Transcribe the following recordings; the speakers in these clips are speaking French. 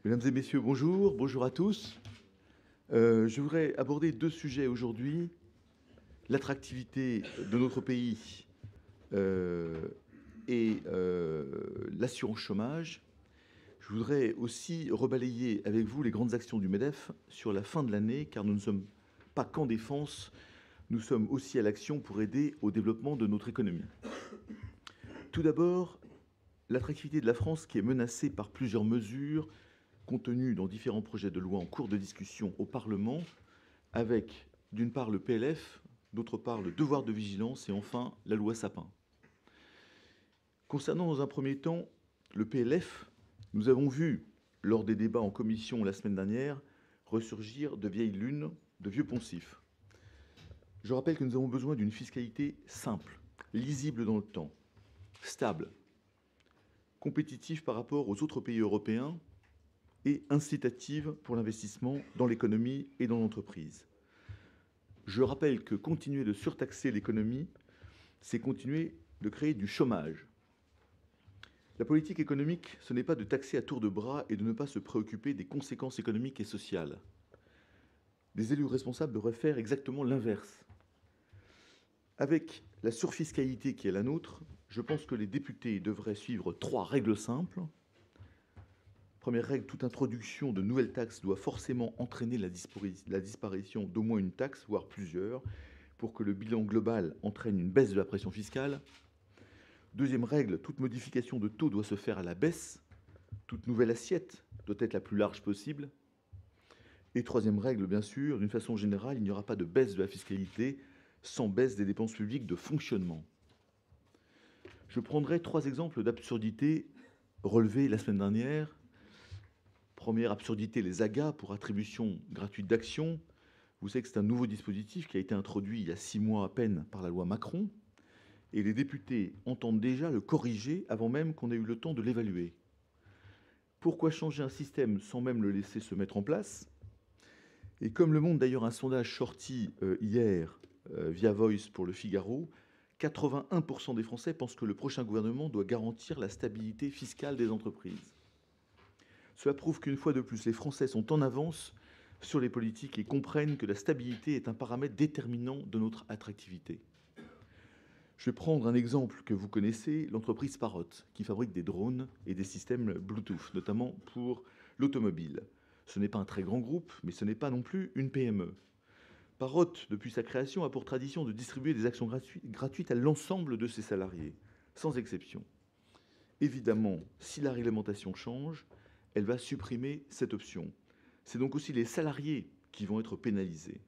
Mesdames et messieurs, bonjour, bonjour à tous. Je voudrais aborder deux sujets aujourd'hui. L'attractivité de notre pays et l'assurance chômage. Je voudrais aussi rebalayer avec vous les grandes actions du MEDEF sur la fin de l'année, car nous ne sommes pas qu'en défense, nous sommes aussi à l'action pour aider au développement de notre économie. Tout d'abord, l'attractivité de la France qui est menacée par plusieurs mesures contenues dans différents projets de loi en cours de discussion au Parlement, avec d'une part le PLF, d'autre part le devoir de vigilance et enfin la loi Sapin. Concernant dans un premier temps le PLF, nous avons vu lors des débats en commission la semaine dernière ressurgir de vieilles lunes, de vieux poncifs. Je rappelle que nous avons besoin d'une fiscalité simple, lisible dans le temps, stable, compétitive par rapport aux autres pays européens et incitative pour l'investissement dans l'économie et dans l'entreprise. Je rappelle que continuer de surtaxer l'économie, c'est continuer de créer du chômage. La politique économique, ce n'est pas de taxer à tour de bras et de ne pas se préoccuper des conséquences économiques et sociales. Les élus responsables devraient faire exactement l'inverse. Avec la surfiscalité qui est la nôtre, je pense que les députés devraient suivre 3 règles simples. Première règle, toute introduction de nouvelles taxes doit forcément entraîner la disparition d'au moins une taxe, voire plusieurs, pour que le bilan global entraîne une baisse de la pression fiscale. Deuxième règle, toute modification de taux doit se faire à la baisse. Toute nouvelle assiette doit être la plus large possible. Et troisième règle, bien sûr, d'une façon générale, il n'y aura pas de baisse de la fiscalité sans baisse des dépenses publiques de fonctionnement. Je prendrai 3 exemples d'absurdités relevées la semaine dernière. Première absurdité, les AGA pour attribution gratuite d'actions. Vous savez que c'est un nouveau dispositif qui a été introduit il y a 6 mois à peine par la loi Macron. Et les députés entendent déjà le corriger avant même qu'on ait eu le temps de l'évaluer. Pourquoi changer un système sans même le laisser se mettre en place? Et comme le montre d'ailleurs un sondage sorti hier via Voice pour Le Figaro, 81% des Français pensent que le prochain gouvernement doit garantir la stabilité fiscale des entreprises. Cela prouve qu'une fois de plus, les Français sont en avance sur les politiques et comprennent que la stabilité est un paramètre déterminant de notre attractivité. Je vais prendre un exemple que vous connaissez, l'entreprise Parrot, qui fabrique des drones et des systèmes Bluetooth, notamment pour l'automobile. Ce n'est pas un très grand groupe, mais ce n'est pas non plus une PME. Parrot, depuis sa création, a pour tradition de distribuer des actions gratuites à l'ensemble de ses salariés, sans exception. Évidemment, si la réglementation change, elle va supprimer cette option. C'est donc aussi les salariés qui vont être pénalisés.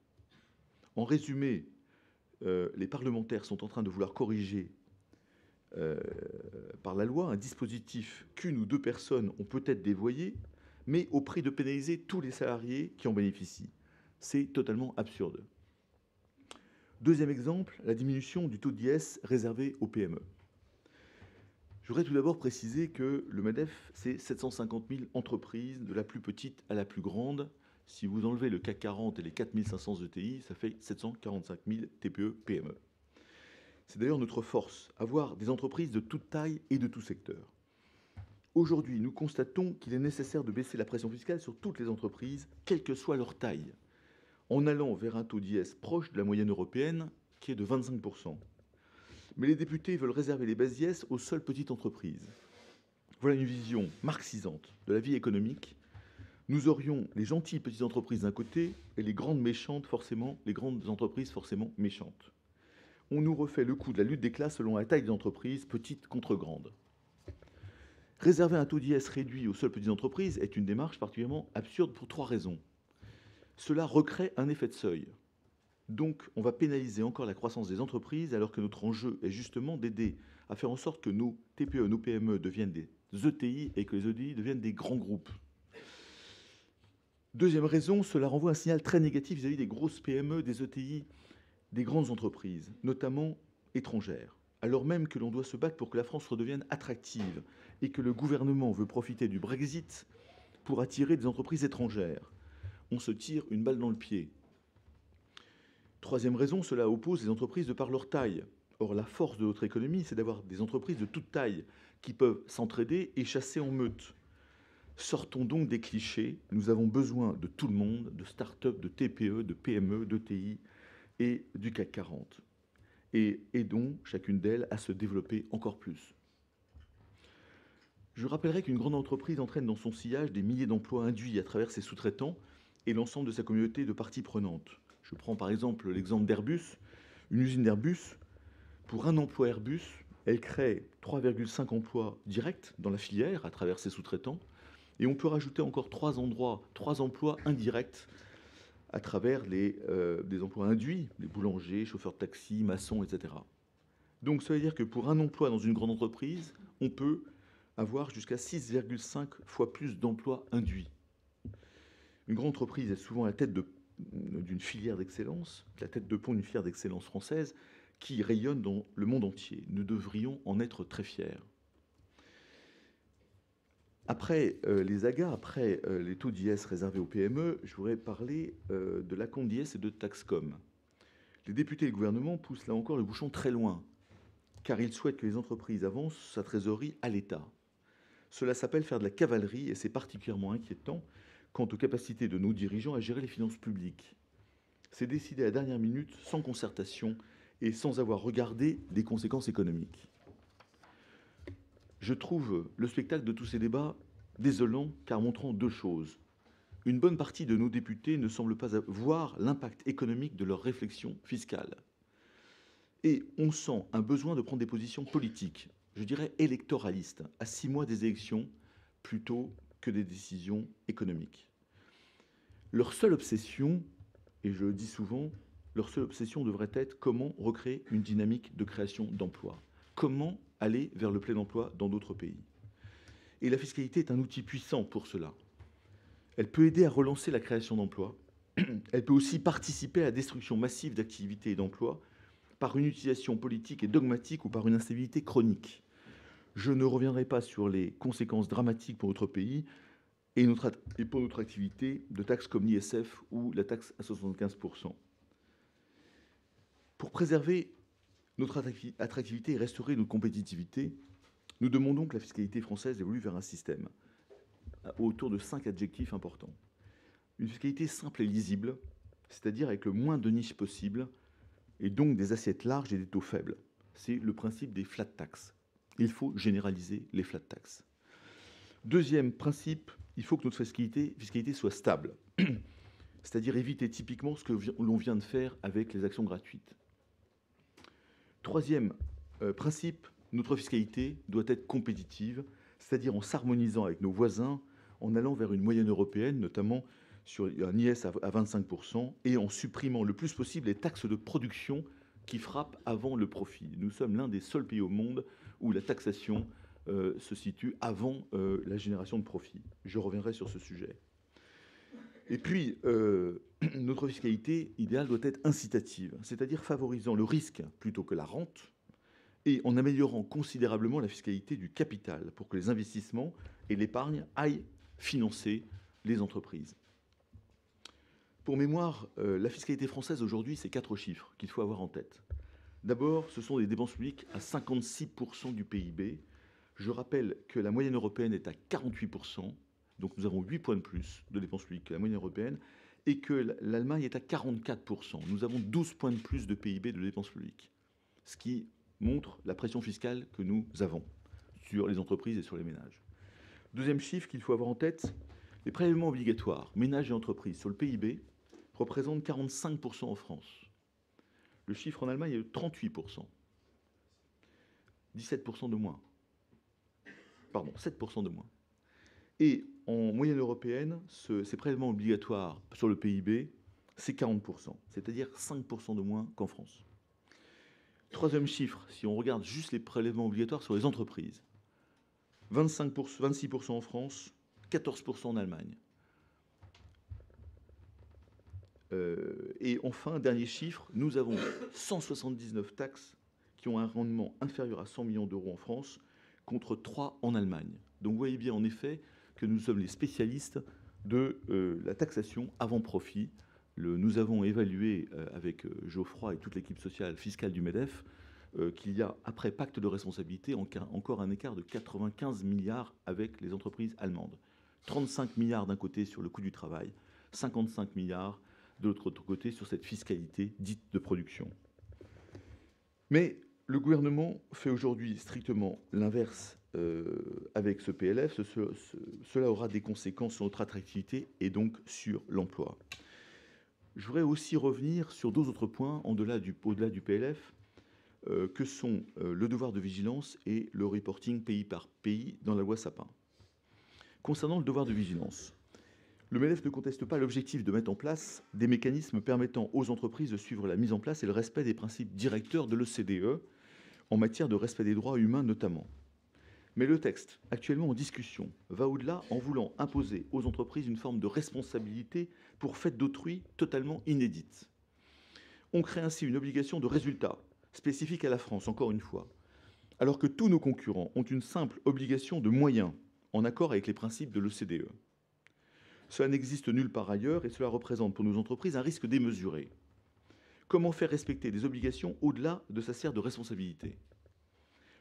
En résumé, les parlementaires sont en train de vouloir corriger par la loi un dispositif qu'une ou deux personnes ont peut-être dévoyé, mais au prix de pénaliser tous les salariés qui en bénéficient. C'est totalement absurde. Deuxième exemple, la diminution du taux d'IS réservé aux PME. Je voudrais tout d'abord préciser que le MEDEF, c'est 750 000 entreprises, de la plus petite à la plus grande. Si vous enlevez le CAC 40 et les 4500 ETI, ça fait 745 000 TPE-PME. C'est d'ailleurs notre force, avoir des entreprises de toute taille et de tout secteur. Aujourd'hui, nous constatons qu'il est nécessaire de baisser la pression fiscale sur toutes les entreprises, quelle que soit leur taille, en allant vers un taux d'IS proche de la moyenne européenne, qui est de 25%. Mais les députés veulent réserver les bases IS aux seules petites entreprises. Voilà une vision marxisante de la vie économique. Nous aurions les gentilles petites entreprises d'un côté et les grandes entreprises forcément méchantes. On nous refait le coup de la lutte des classes selon la taille des entreprises, petites contre grandes. Réserver un taux d'IS réduit aux seules petites entreprises est une démarche particulièrement absurde pour 3 raisons. Cela recrée un effet de seuil. Donc, on va pénaliser encore la croissance des entreprises alors que notre enjeu est justement d'aider à faire en sorte que nos TPE, nos PME deviennent des ETI et que les ETI deviennent des grands groupes. Deuxième raison, cela renvoie un signal très négatif vis-à-vis des grosses PME, des ETI, des grandes entreprises, notamment étrangères, alors même que l'on doit se battre pour que la France redevienne attractive et que le gouvernement veut profiter du Brexit pour attirer des entreprises étrangères. On se tire une balle dans le pied. Troisième raison, cela oppose les entreprises de par leur taille. Or, la force de notre économie, c'est d'avoir des entreprises de toute taille qui peuvent s'entraider et chasser en meute. Sortons donc des clichés. Nous avons besoin de tout le monde, de start-up, de TPE, de PME, d'ETI et du CAC 40. Et aidons chacune d'elles à se développer encore plus. Je rappellerai qu'une grande entreprise entraîne dans son sillage des milliers d'emplois induits à travers ses sous-traitants et l'ensemble de sa communauté de parties prenantes. Je prends par exemple l'exemple d'Airbus. Une usine d'Airbus, pour un emploi Airbus, elle crée 3,5 emplois directs dans la filière à travers ses sous-traitants. Et on peut rajouter encore 3 emplois indirects à travers des emplois induits, les boulangers, chauffeurs de taxi, maçons, etc. Donc ça veut dire que pour un emploi dans une grande entreprise, on peut avoir jusqu'à 6,5 fois plus d'emplois induits. Une grande entreprise est souvent à la tête d'une filière d'excellence, la tête de pont d'une filière d'excellence française qui rayonne dans le monde entier. Nous devrions en être très fiers. Après les AGA, après les taux d'IS réservés aux PME, je voudrais parler de l'acompte d'IS et de Taxcom. Les députés et le gouvernement poussent là encore le bouchon très loin, car ils souhaitent que les entreprises avancent sa trésorerie à l'État. Cela s'appelle faire de la cavalerie et c'est particulièrement inquiétant quant aux capacités de nos dirigeants à gérer les finances publiques. C'est décidé à la dernière minute, sans concertation et sans avoir regardé les conséquences économiques. Je trouve le spectacle de tous ces débats désolant car montrant deux choses. Une bonne partie de nos députés ne semble pas voir l'impact économique de leurs réflexions fiscales. Et on sent un besoin de prendre des positions politiques, je dirais électoralistes, à 6 mois des élections, plutôt que des décisions économiques. Leur seule obsession, et je le dis souvent, leur seule obsession devrait être comment recréer une dynamique de création d'emplois. Comment aller vers le plein emploi dans d'autres pays. Et la fiscalité est un outil puissant pour cela. Elle peut aider à relancer la création d'emplois. Elle peut aussi participer à la destruction massive d'activités et d'emplois par une utilisation politique et dogmatique ou par une instabilité chronique. Je ne reviendrai pas sur les conséquences dramatiques pour notre pays et pour notre activité de taxes comme l'ISF ou la taxe à 75%. Pour préserver notre attractivité et restaurer notre compétitivité, nous demandons que la fiscalité française évolue vers un système autour de 5 adjectifs importants. Une fiscalité simple et lisible, c'est-à-dire avec le moins de niches possible, et donc des assiettes larges et des taux faibles. C'est le principe des flat tax. Il faut généraliser les flat tax. Deuxième principe, il faut que notre fiscalité soit stable, c'est-à-dire éviter typiquement ce que l'on vient de faire avec les actions gratuites. Troisième principe, notre fiscalité doit être compétitive, c'est-à-dire en s'harmonisant avec nos voisins, en allant vers une moyenne européenne, notamment sur un IS à 25%, et en supprimant le plus possible les taxes de production qui frappent avant le profit. Nous sommes l'un des seuls pays au monde où la taxation se situe avant la génération de profit. Je reviendrai sur ce sujet. Et puis, notre fiscalité idéale doit être incitative, c'est-à-dire favorisant le risque plutôt que la rente, et en améliorant considérablement la fiscalité du capital pour que les investissements et l'épargne aillent financer les entreprises. Pour mémoire, la fiscalité française aujourd'hui, c'est 4 chiffres qu'il faut avoir en tête. D'abord, ce sont des dépenses publiques à 56% du PIB. Je rappelle que la moyenne européenne est à 48%, donc nous avons 8 points de plus de dépenses publiques que la moyenne européenne, et que l'Allemagne est à 44%. Nous avons 12 points de plus de PIB de dépenses publiques, ce qui montre la pression fiscale que nous avons sur les entreprises et sur les ménages. Deuxième chiffre qu'il faut avoir en tête, les prélèvements obligatoires, ménages et entreprises, sur le PIB, représentent 45% en France. Le chiffre en Allemagne est de 38%. 17% de moins. Pardon, 7% de moins. Et en moyenne européenne, ces prélèvements obligatoires sur le PIB, c'est 40%, c'est-à-dire 5% de moins qu'en France. Troisième chiffre, si on regarde juste les prélèvements obligatoires sur les entreprises, 26% en France, 14% en Allemagne. Et enfin, dernier chiffre, nous avons 179 taxes qui ont un rendement inférieur à 100 millions d'euros en France, contre 3 en Allemagne. Donc vous voyez bien en effet que nous sommes les spécialistes de la taxation avant profit. Nous avons évalué avec Geoffroy et toute l'équipe sociale fiscale du MEDEF qu'il y a, après pacte de responsabilité, encore un écart de 95 milliards avec les entreprises allemandes. 35 milliards d'un côté sur le coût du travail, 55 milliards de l'autre côté sur cette fiscalité dite de production. Mais le gouvernement fait aujourd'hui strictement l'inverse avec ce PLF. Cela aura des conséquences sur notre attractivité et donc sur l'emploi. Je voudrais aussi revenir sur deux autres points au-delà du PLF, que sont le devoir de vigilance et le reporting pays par pays dans la loi Sapin. Concernant le devoir de vigilance, le MEDEF ne conteste pas l'objectif de mettre en place des mécanismes permettant aux entreprises de suivre la mise en place et le respect des principes directeurs de l'OCDE en matière de respect des droits humains notamment. Mais le texte, actuellement en discussion, va au-delà en voulant imposer aux entreprises une forme de responsabilité pour fait d'autrui totalement inédite. On crée ainsi une obligation de résultat, spécifique à la France, encore une fois, alors que tous nos concurrents ont une simple obligation de moyens, en accord avec les principes de l'OCDE. Cela n'existe nulle part ailleurs et cela représente pour nos entreprises un risque démesuré. Comment faire respecter des obligations au-delà de sa sphère de responsabilité ?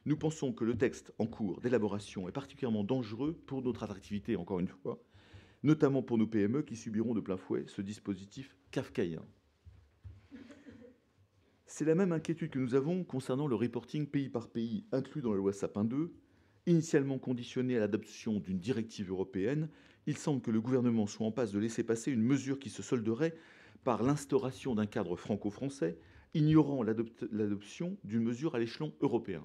Nous pensons que le texte en cours d'élaboration est particulièrement dangereux pour notre attractivité, encore une fois, notamment pour nos PME qui subiront de plein fouet ce dispositif kafkaïen. C'est la même inquiétude que nous avons concernant le reporting pays par pays inclus dans la loi Sapin 2. Initialement conditionné à l'adoption d'une directive européenne, il semble que le gouvernement soit en passe de laisser passer une mesure qui se solderait par l'instauration d'un cadre franco-français, ignorant l'adoption d'une mesure à l'échelon européen.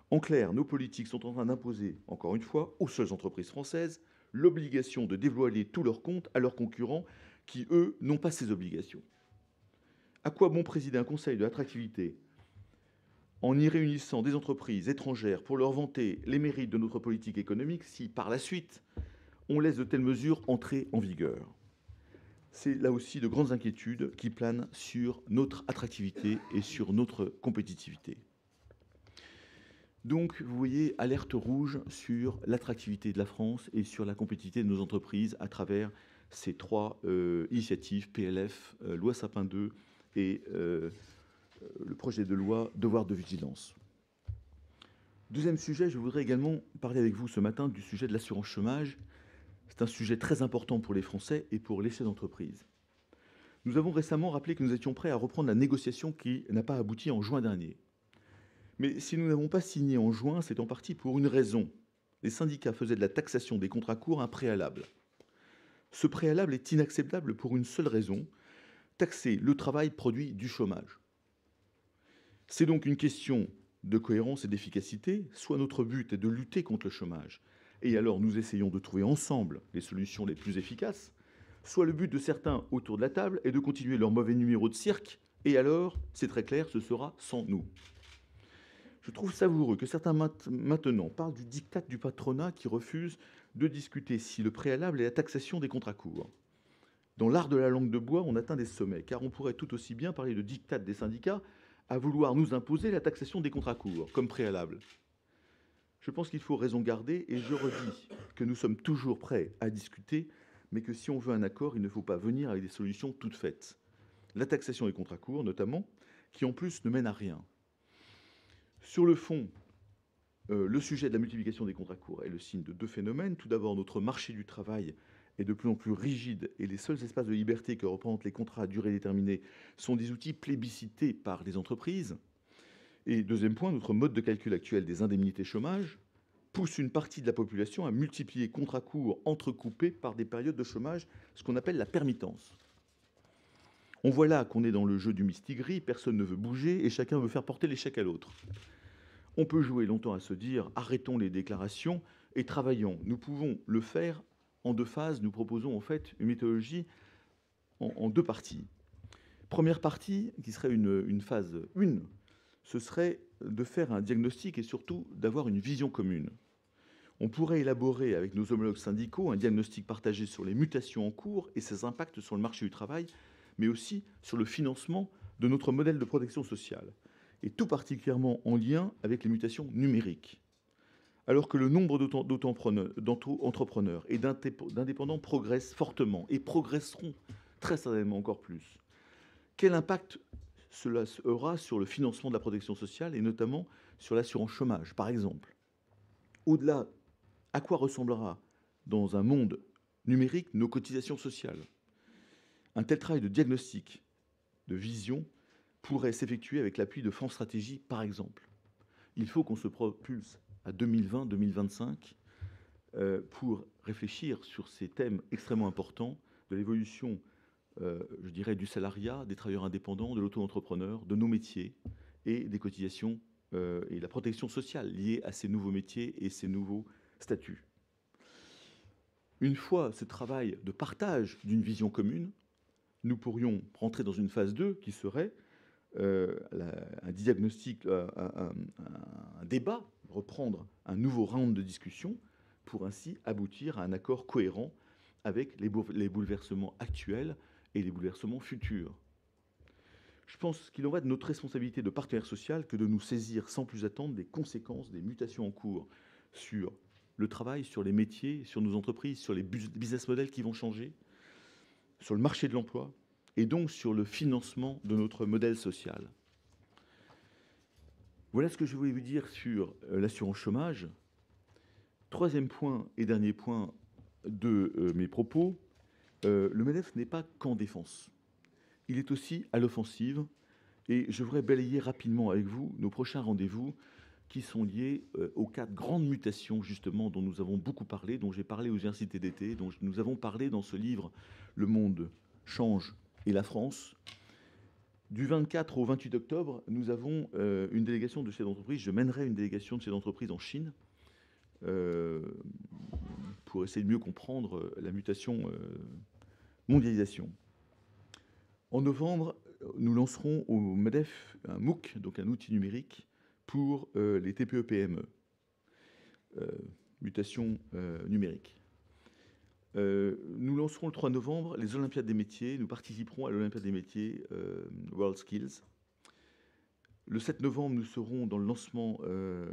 En clair, nos politiques sont en train d'imposer, encore une fois, aux seules entreprises françaises, l'obligation de dévoiler tous leurs comptes à leurs concurrents qui, eux, n'ont pas ces obligations. À quoi bon présider un conseil de l'attractivité en y réunissant des entreprises étrangères pour leur vanter les mérites de notre politique économique si, par la suite, on laisse de telles mesures entrer en vigueur? C'est là aussi de grandes inquiétudes qui planent sur notre attractivité et sur notre compétitivité. Donc, vous voyez, alerte rouge sur l'attractivité de la France et sur la compétitivité de nos entreprises à travers ces trois initiatives, PLF, loi Sapin 2 et le projet de loi devoir de vigilance. Deuxième sujet, je voudrais également parler avec vous ce matin du sujet de l'assurance chômage. C'est un sujet très important pour les Français et pour les chefs d'entreprise. Nous avons récemment rappelé que nous étions prêts à reprendre la négociation qui n'a pas abouti en juin dernier. Mais si nous n'avons pas signé en juin, c'est en partie pour une raison. Les syndicats faisaient de la taxation des contrats courts un préalable. Ce préalable est inacceptable pour une seule raison, taxer le travail produit du chômage. C'est donc une question de cohérence et d'efficacité. Soit notre but est de lutter contre le chômage, et alors nous essayons de trouver ensemble les solutions les plus efficaces, soit le but de certains autour de la table est de continuer leur mauvais numéro de cirque, et alors, c'est très clair, ce sera sans nous. Je trouve savoureux que certains maintenant parlent du diktat du patronat qui refuse de discuter si le préalable est la taxation des contrats courts. Dans l'art de la langue de bois, on atteint des sommets, car on pourrait tout aussi bien parler de diktat des syndicats à vouloir nous imposer la taxation des contrats courts comme préalable. Je pense qu'il faut raison garder et je redis que nous sommes toujours prêts à discuter, mais que si on veut un accord, il ne faut pas venir avec des solutions toutes faites. La taxation des contrats courts, notamment, qui en plus ne mène à rien. Sur le fond, le sujet de la multiplication des contrats courts est le signe de deux phénomènes. Tout d'abord, notre marché du travail est de plus en plus rigide et les seuls espaces de liberté que représentent les contrats à durée déterminée sont des outils plébiscités par les entreprises. Et deuxième point, notre mode de calcul actuel des indemnités chômage pousse une partie de la population à multiplier contrats courts entrecoupés par des périodes de chômage, ce qu'on appelle la permittence. On voit là qu'on est dans le jeu du mistigris, personne ne veut bouger et chacun veut faire porter l'échec à l'autre. On peut jouer longtemps à se dire arrêtons les déclarations et travaillons. Nous pouvons le faire en deux phases. Nous proposons en fait une méthodologie en deux parties. Première partie, qui serait une phase 1, ce serait de faire un diagnostic et surtout d'avoir une vision commune. On pourrait élaborer avec nos homologues syndicaux un diagnostic partagé sur les mutations en cours et ses impacts sur le marché du travail, mais aussi sur le financement de notre modèle de protection sociale, et tout particulièrement en lien avec les mutations numériques. Alors que le nombre d'auto-entrepreneurs et d'indépendants progresse fortement et progresseront très certainement encore plus, quel impact cela aura sur le financement de la protection sociale et notamment sur l'assurance chômage, par exemple? Au-delà, à quoi ressemblera dans un monde numérique nos cotisations sociales. Un tel travail de diagnostic, de vision, pourrait s'effectuer avec l'appui de France Stratégie, par exemple. Il faut qu'on se propulse à 2020-2025 pour réfléchir sur ces thèmes extrêmement importants de l'évolution, je dirais, du salariat, des travailleurs indépendants, de l'auto-entrepreneur, de nos métiers et des cotisations et la protection sociale liée à ces nouveaux métiers et ces nouveaux statuts. Une fois ce travail de partage d'une vision commune, nous pourrions rentrer dans une phase 2 qui serait un diagnostic, un débat, reprendre un nouveau round de discussion pour ainsi aboutir à un accord cohérent avec les bouleversements actuels et les bouleversements futurs. Je pense qu'il en va de notre responsabilité de partenaire social que de nous saisir sans plus attendre des conséquences des mutations en cours sur le travail, sur les métiers, sur nos entreprises, sur les business models qui vont changer, sur le marché de l'emploi, et donc sur le financement de notre modèle social. Voilà ce que je voulais vous dire sur l'assurance chômage. Troisième point et dernier point de mes propos, le MEDEF n'est pas qu'en défense. Il est aussi à l'offensive, et je voudrais balayer rapidement avec vous nos prochains rendez-vous qui sont liés aux 4 grandes mutations, justement, dont nous avons beaucoup parlé, dont j'ai parlé aux universités d'été, dont nous avons parlé dans ce livre « Le monde change » et la France. Du 24 au 28 octobre, nous avons une délégation de chefs d'entreprise. Je mènerai une délégation de chefs d'entreprise en Chine pour essayer de mieux comprendre la mutation mondialisation. En novembre, nous lancerons au MEDEF un MOOC, donc un outil numérique pour les TPE-PME. Mutation numérique. Nous lancerons le 3 novembre les Olympiades des métiers. Nous participerons à l'Olympiade des métiers World Skills. Le 7 novembre, nous serons dans le lancement, le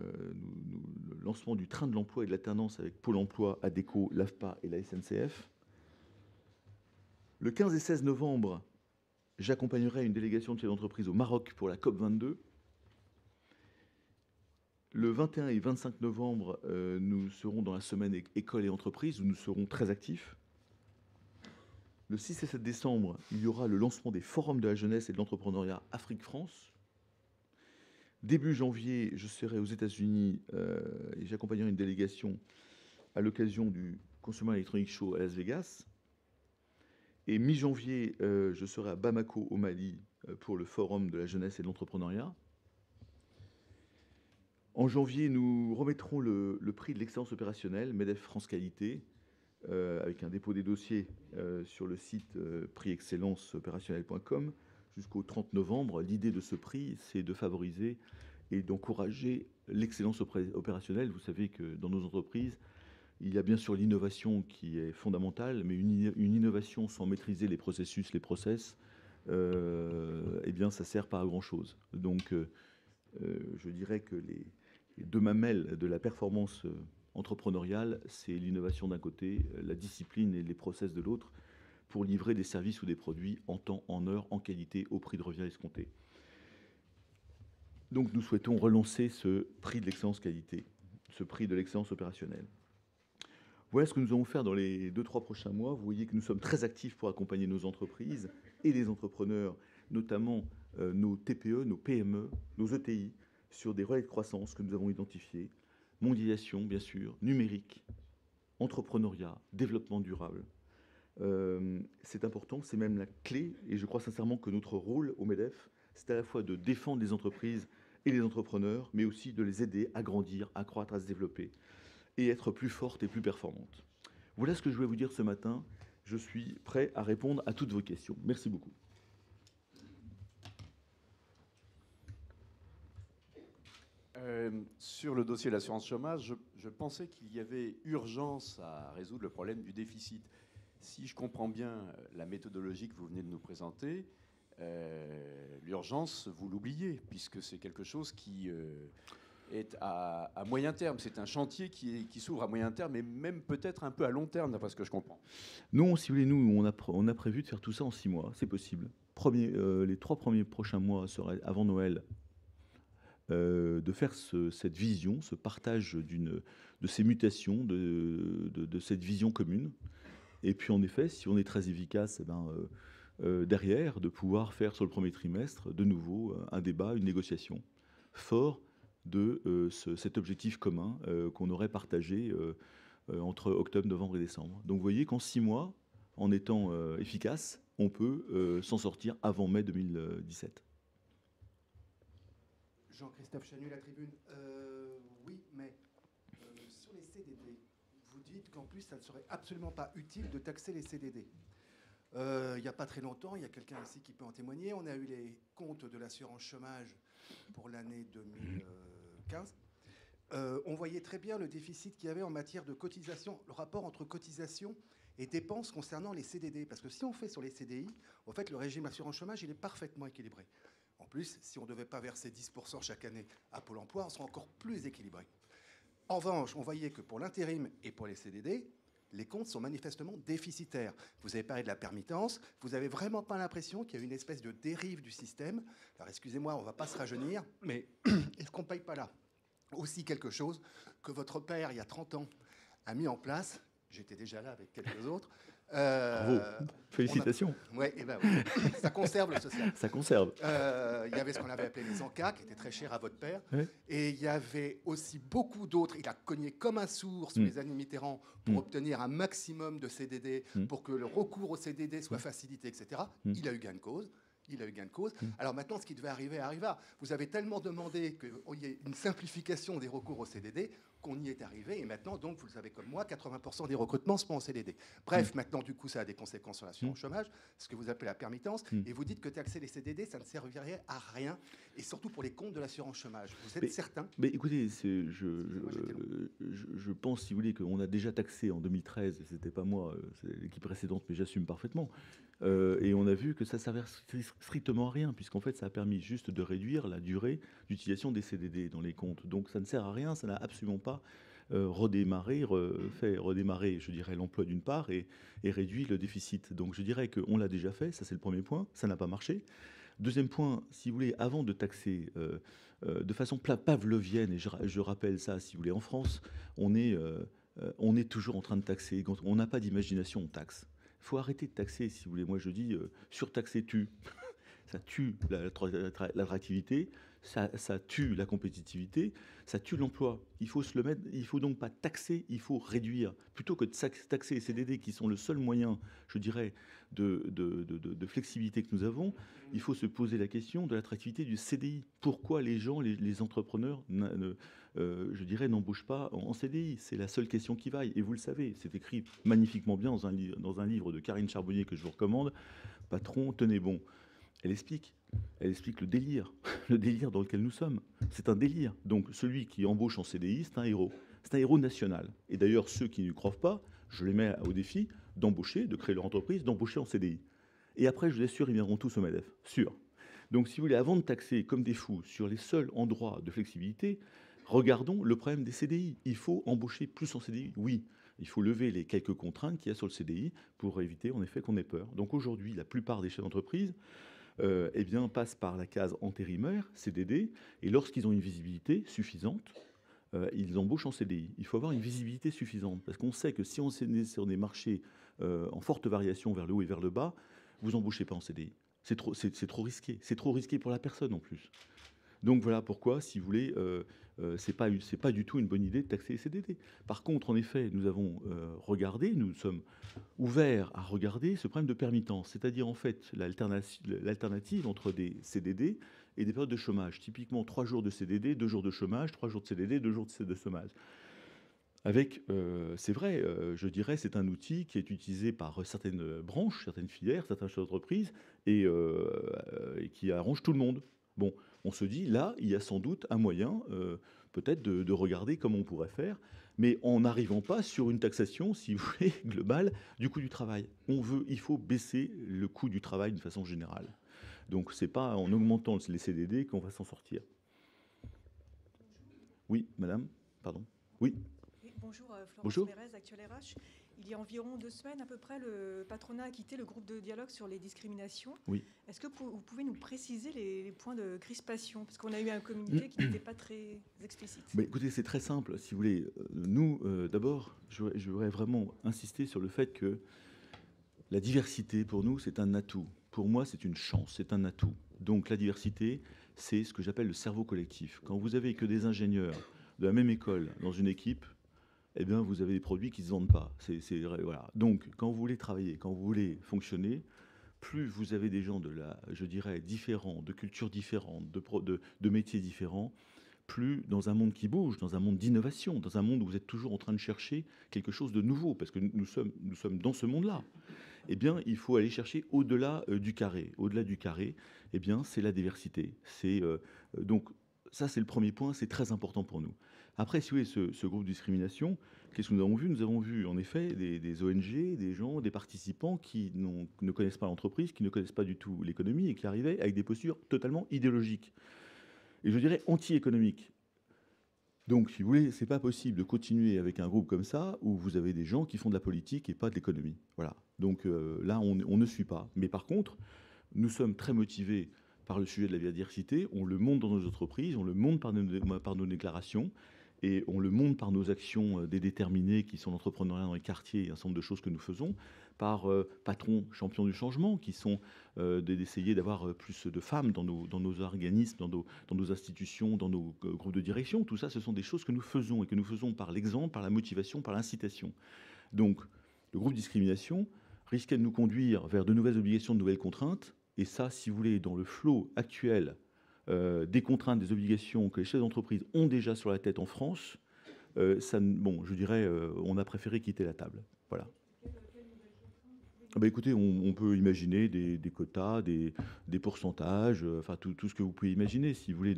lancement du train de l'emploi et de l'alternance avec Pôle emploi, ADECO, l'AFPA et la SNCF. Le 15 et 16 novembre, j'accompagnerai une délégation de chefs d'entreprise au Maroc pour la COP22. Le 21 et 25 novembre, nous serons dans la semaine école et entreprise où nous serons très actifs. Le 6 et 7 décembre, il y aura le lancement des forums de la jeunesse et de l'entrepreneuriat Afrique-France. Début janvier, je serai aux États-Unis et j'accompagnerai une délégation à l'occasion du Consumer Electronics Show à Las Vegas. Et mi-janvier, je serai à Bamako, au Mali, pour le forum de la jeunesse et de l'entrepreneuriat. En janvier, nous remettrons le prix de l'excellence opérationnelle, MEDEF France Qualité, avec un dépôt des dossiers sur le site prixexcellenceopérationnel.com jusqu'au 30 novembre. L'idée de ce prix, c'est de favoriser et d'encourager l'excellence opérationnelle. Vous savez que dans nos entreprises, il y a bien sûr l'innovation qui est fondamentale, mais une innovation sans maîtriser les processus, les process, eh bien, ça ne sert pas à grand-chose. Donc, je dirais que les deux mamelles de la performance entrepreneuriale, c'est l'innovation d'un côté, la discipline et les process de l'autre, pour livrer des services ou des produits en temps, en heure, en qualité, au prix de revient escompté. Donc nous souhaitons relancer ce prix de l'excellence qualité, ce prix de l'excellence opérationnelle. Voilà ce que nous allons faire dans les 2-3 prochains mois. Vous voyez que nous sommes très actifs pour accompagner nos entreprises et les entrepreneurs, notamment nos TPE, nos PME, nos ETI, sur des relais de croissance que nous avons identifiés. Mondialisation, bien sûr, numérique, entrepreneuriat, développement durable. C'est important, c'est même la clé, et je crois sincèrement que notre rôle au MEDEF, c'est à la fois de défendre les entreprises et les entrepreneurs, mais aussi de les aider à grandir, à croître, à se développer, et être plus fortes et plus performantes. Voilà ce que je voulais vous dire ce matin. Je suis prêt à répondre à toutes vos questions. Merci beaucoup. Sur le dossier de l'assurance chômage, je pensais qu'il y avait urgence à résoudre le problème du déficit. Si je comprends bien la méthodologie que vous venez de nous présenter, l'urgence, vous l'oubliez, puisque c'est quelque chose qui est à moyen terme. C'est un chantier qui s'ouvre à moyen terme, et même peut-être un peu à long terme, d'après ce que je comprends. Non, si vous voulez, nous, on a prévu de faire tout ça en 6 mois. C'est possible. Les 3 premiers prochains mois seraient avant Noël. de faire cette vision, ce partage de ces mutations, de cette vision commune. Et puis en effet, si on est très efficace, derrière, de pouvoir faire sur le premier trimestre, de nouveau, un débat, une négociation, fort de cet objectif commun qu'on aurait partagé entre octobre, novembre et décembre. Donc vous voyez qu'en 6 mois, en étant efficace, on peut s'en sortir avant mai 2017. Jean-Christophe Chanu, la Tribune. Oui, mais sur les CDD, vous dites qu'en plus, ça ne serait absolument pas utile de taxer les CDD. Il n'y a pas très longtemps, il y a quelqu'un ici qui peut en témoigner, on a eu les comptes de l'assurance chômage pour l'année 2015. On voyait très bien le déficit qu'il y avait en matière de cotisation, le rapport entre cotisation et dépenses concernant les CDD. Parce que si on fait sur les CDI, en fait, le régime assurance chômage, il est parfaitement équilibré. En plus, si on ne devait pas verser 10% chaque année à Pôle emploi, on serait encore plus équilibré. En revanche, on voyait que pour l'intérim et pour les CDD, les comptes sont manifestement déficitaires. Vous avez parlé de la permittence, vous n'avez vraiment pas l'impression qu'il y a une espèce de dérive du système. Alors excusez-moi, on ne va pas se rajeunir, mais est-ce qu'on ne paye pas là aussi quelque chose que votre père, il y a 30 ans, a mis en place? J'étais déjà là avec quelques autres. Bravo, félicitations. Oui, ça conserve le social. Ça conserve. Il y avait ce qu'on avait appelé les encas, qui étaient très chers à votre père. Ouais. Et il y avait aussi beaucoup d'autres. Il a cogné comme un sourd sous les années Mitterrand pour obtenir un maximum de CDD, pour que le recours au CDD soit facilité, etc. Il a eu gain de cause. Alors maintenant, ce qui devait arriver arriva. Vous avez tellement demandé qu'il y ait une simplification des recours au CDD qu'on y est arrivé. Et maintenant, donc, vous le savez comme moi, 80% des recrutements se font en CDD. Bref, maintenant, du coup, ça a des conséquences sur l'assurance chômage, ce que vous appelez la permittence. Et vous dites que taxer les CDD, ça ne servirait à rien. Et surtout pour les comptes de l'assurance chômage. Vous êtes certain? Mais écoutez, je pense, si vous voulez, qu'on a déjà taxé en 2013, c'était pas moi, c'est l'équipe précédente, mais j'assume parfaitement. Et on a vu que ça ne servait strictement à rien, puisqu'en fait, ça a permis juste de réduire la durée d'utilisation des CDD dans les comptes. Donc ça ne sert à rien, ça n'a absolument pas redémarré, je dirais, l'emploi d'une part et réduit le déficit. Donc je dirais qu'on l'a déjà fait, ça c'est le premier point, ça n'a pas marché. Deuxième point, si vous voulez, avant de taxer de façon pavlovienne, et je rappelle ça, si vous voulez, en France, on est toujours en train de taxer. Quand on n'a pas d'imagination, on taxe. Il faut arrêter de taxer, si vous voulez. Moi, je dis, surtaxer tue. Ça tue l'attractivité, ça tue la compétitivité, ça tue l'emploi. Il faut donc pas taxer, il faut réduire. Plutôt que de taxer les CDD, qui sont le seul moyen, je dirais, de flexibilité que nous avons, il faut se poser la question de l'attractivité du CDI. Pourquoi les gens, les entrepreneurs, je dirais, n'embauchent pas en CDI? C'est la seule question qui vaille. Et vous le savez, c'est écrit magnifiquement bien dans un livre de Karine Charbonnier que je vous recommande. Patron, tenez bon. Elle explique le délire dans lequel nous sommes. C'est un délire. Donc celui qui embauche en CDI, c'est un héros. C'est un héros national. Et d'ailleurs, ceux qui ne croient pas, je les mets au défi d'embaucher, de créer leur entreprise, d'embaucher en CDI. Et après, je vous assure, ils viendront tous au MEDEF. Sûr. Donc si vous voulez, avant de taxer comme des fous sur les seuls endroits de flexibilité, regardons le problème des CDI. Il faut embaucher plus en CDI, oui. Il faut lever les quelques contraintes qu'il y a sur le CDI pour éviter en effet qu'on ait peur. Donc aujourd'hui, la plupart des chefs d'entreprise passent par la case intérimaire, CDD, et lorsqu'ils ont une visibilité suffisante, ils embauchent en CDI. Il faut avoir une visibilité suffisante, parce qu'on sait que si on est sur des marchés en forte variation vers le haut et vers le bas, vous embauchez pas en CDI. C'est trop risqué. C'est trop risqué pour la personne en plus. Donc voilà pourquoi, si vous voulez, c'est pas du tout une bonne idée de taxer les CDD. Par contre, en effet, nous avons regardé, nous sommes ouverts à regarder ce problème de permittence, c'est-à-dire en fait l'alternative entre des CDD et des périodes de chômage. Typiquement 3 jours de CDD, 2 jours de chômage, 3 jours de CDD, 2 jours de chômage. Avec, c'est vrai, je dirais, c'est un outil qui est utilisé par certaines branches, certaines filières, certaines entreprises et qui arrange tout le monde. Bon, on se dit, là, il y a sans doute un moyen, peut-être, de regarder comment on pourrait faire, mais en n'arrivant pas sur une taxation, si vous voulez, globale du coût du travail. Il faut baisser le coût du travail d'une façon générale. Donc, c'est pas en augmentant les CDD qu'on va s'en sortir. Oui, madame, pardon. Oui. Bonjour, Florence Pérez, Actuel RH. Il y a environ 2 semaines à peu près, le patronat a quitté le groupe de dialogue sur les discriminations. Oui. Est-ce que vous pouvez nous préciser les points de crispation? Parce qu'on a eu un communiqué qui n'était pas très explicite. Mais écoutez, c'est très simple. Si vous voulez, nous, d'abord, je voudrais vraiment insister sur le fait que la diversité, pour nous, c'est un atout. Pour moi, c'est une chance, c'est un atout. Donc la diversité, c'est ce que j'appelle le cerveau collectif. Quand vous avez que des ingénieurs de la même école dans une équipe, eh bien, vous avez des produits qui ne se vendent pas. Voilà. Donc, quand vous voulez travailler, quand vous voulez fonctionner, plus vous avez des gens je dirais, différents, de cultures différentes, de métiers différents, plus dans un monde qui bouge, dans un monde d'innovation, dans un monde où vous êtes toujours en train de chercher quelque chose de nouveau, parce que nous sommes dans ce monde-là. Eh bien, il faut aller chercher au-delà du carré. Au-delà du carré, eh bien, c'est la diversité. Donc, ça, c'est le premier point, c'est très important pour nous. Après, si vous voulez, ce groupe de discrimination, qu'est-ce que nous avons vu? Nous avons vu, en effet, des ONG, des gens, des participants qui ne connaissent pas l'entreprise, qui ne connaissent pas du tout l'économie et qui arrivaient avec des postures totalement idéologiques. Et je dirais anti-économiques. Donc, si vous voulez, c'est pas possible de continuer avec un groupe comme ça où vous avez des gens qui font de la politique et pas de l'économie. Voilà. Donc là, on ne suit pas. Mais par contre, nous sommes très motivés par le sujet de la biodiversité. On le montre dans nos entreprises, on le montre par nos déclarations et on le montre par nos actions des déterminés qui sont l'entrepreneuriat dans les quartiers et un certain nombre de choses que nous faisons, par patrons champions du changement qui sont d'essayer d'avoir plus de femmes dans nos organismes, dans nos institutions, dans nos groupes de direction. Tout ça, ce sont des choses que nous faisons et que nous faisons par l'exemple, par la motivation, par l'incitation. Donc, le groupe discrimination risquait de nous conduire vers de nouvelles obligations, de nouvelles contraintes. Et ça, si vous voulez, dans le flot actuel des contraintes, des obligations que les chefs d'entreprise ont déjà sur la tête en France, je dirais, on a préféré quitter la table. Voilà. Écoutez, on peut imaginer des quotas, des pourcentages, enfin tout ce que vous pouvez imaginer, si vous voulez,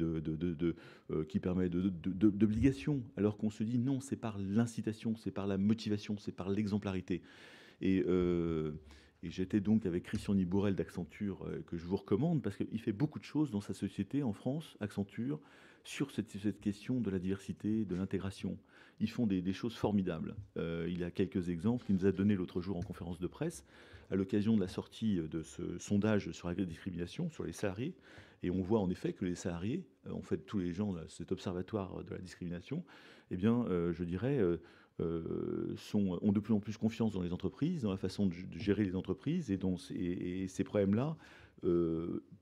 qui permet d'obligation, alors qu'on se dit non, c'est par l'incitation, c'est par la motivation, c'est par l'exemplarité. Et j'étais donc avec Christian Nibourel d'Accenture, que je vous recommande, parce qu'il fait beaucoup de choses dans sa société en France, Accenture, sur cette question de la diversité, de l'intégration. Ils font des choses formidables. Il y a quelques exemples qu'il nous a donné l'autre jour en conférence de presse, à l'occasion de la sortie de ce sondage sur la discrimination, sur les salariés. Et on voit en effet que les salariés, en fait tous les gens de cet observatoire de la discrimination, eh bien, je dirais, ont de plus en plus confiance dans les entreprises, dans la façon de gérer les entreprises et ces problèmes-là,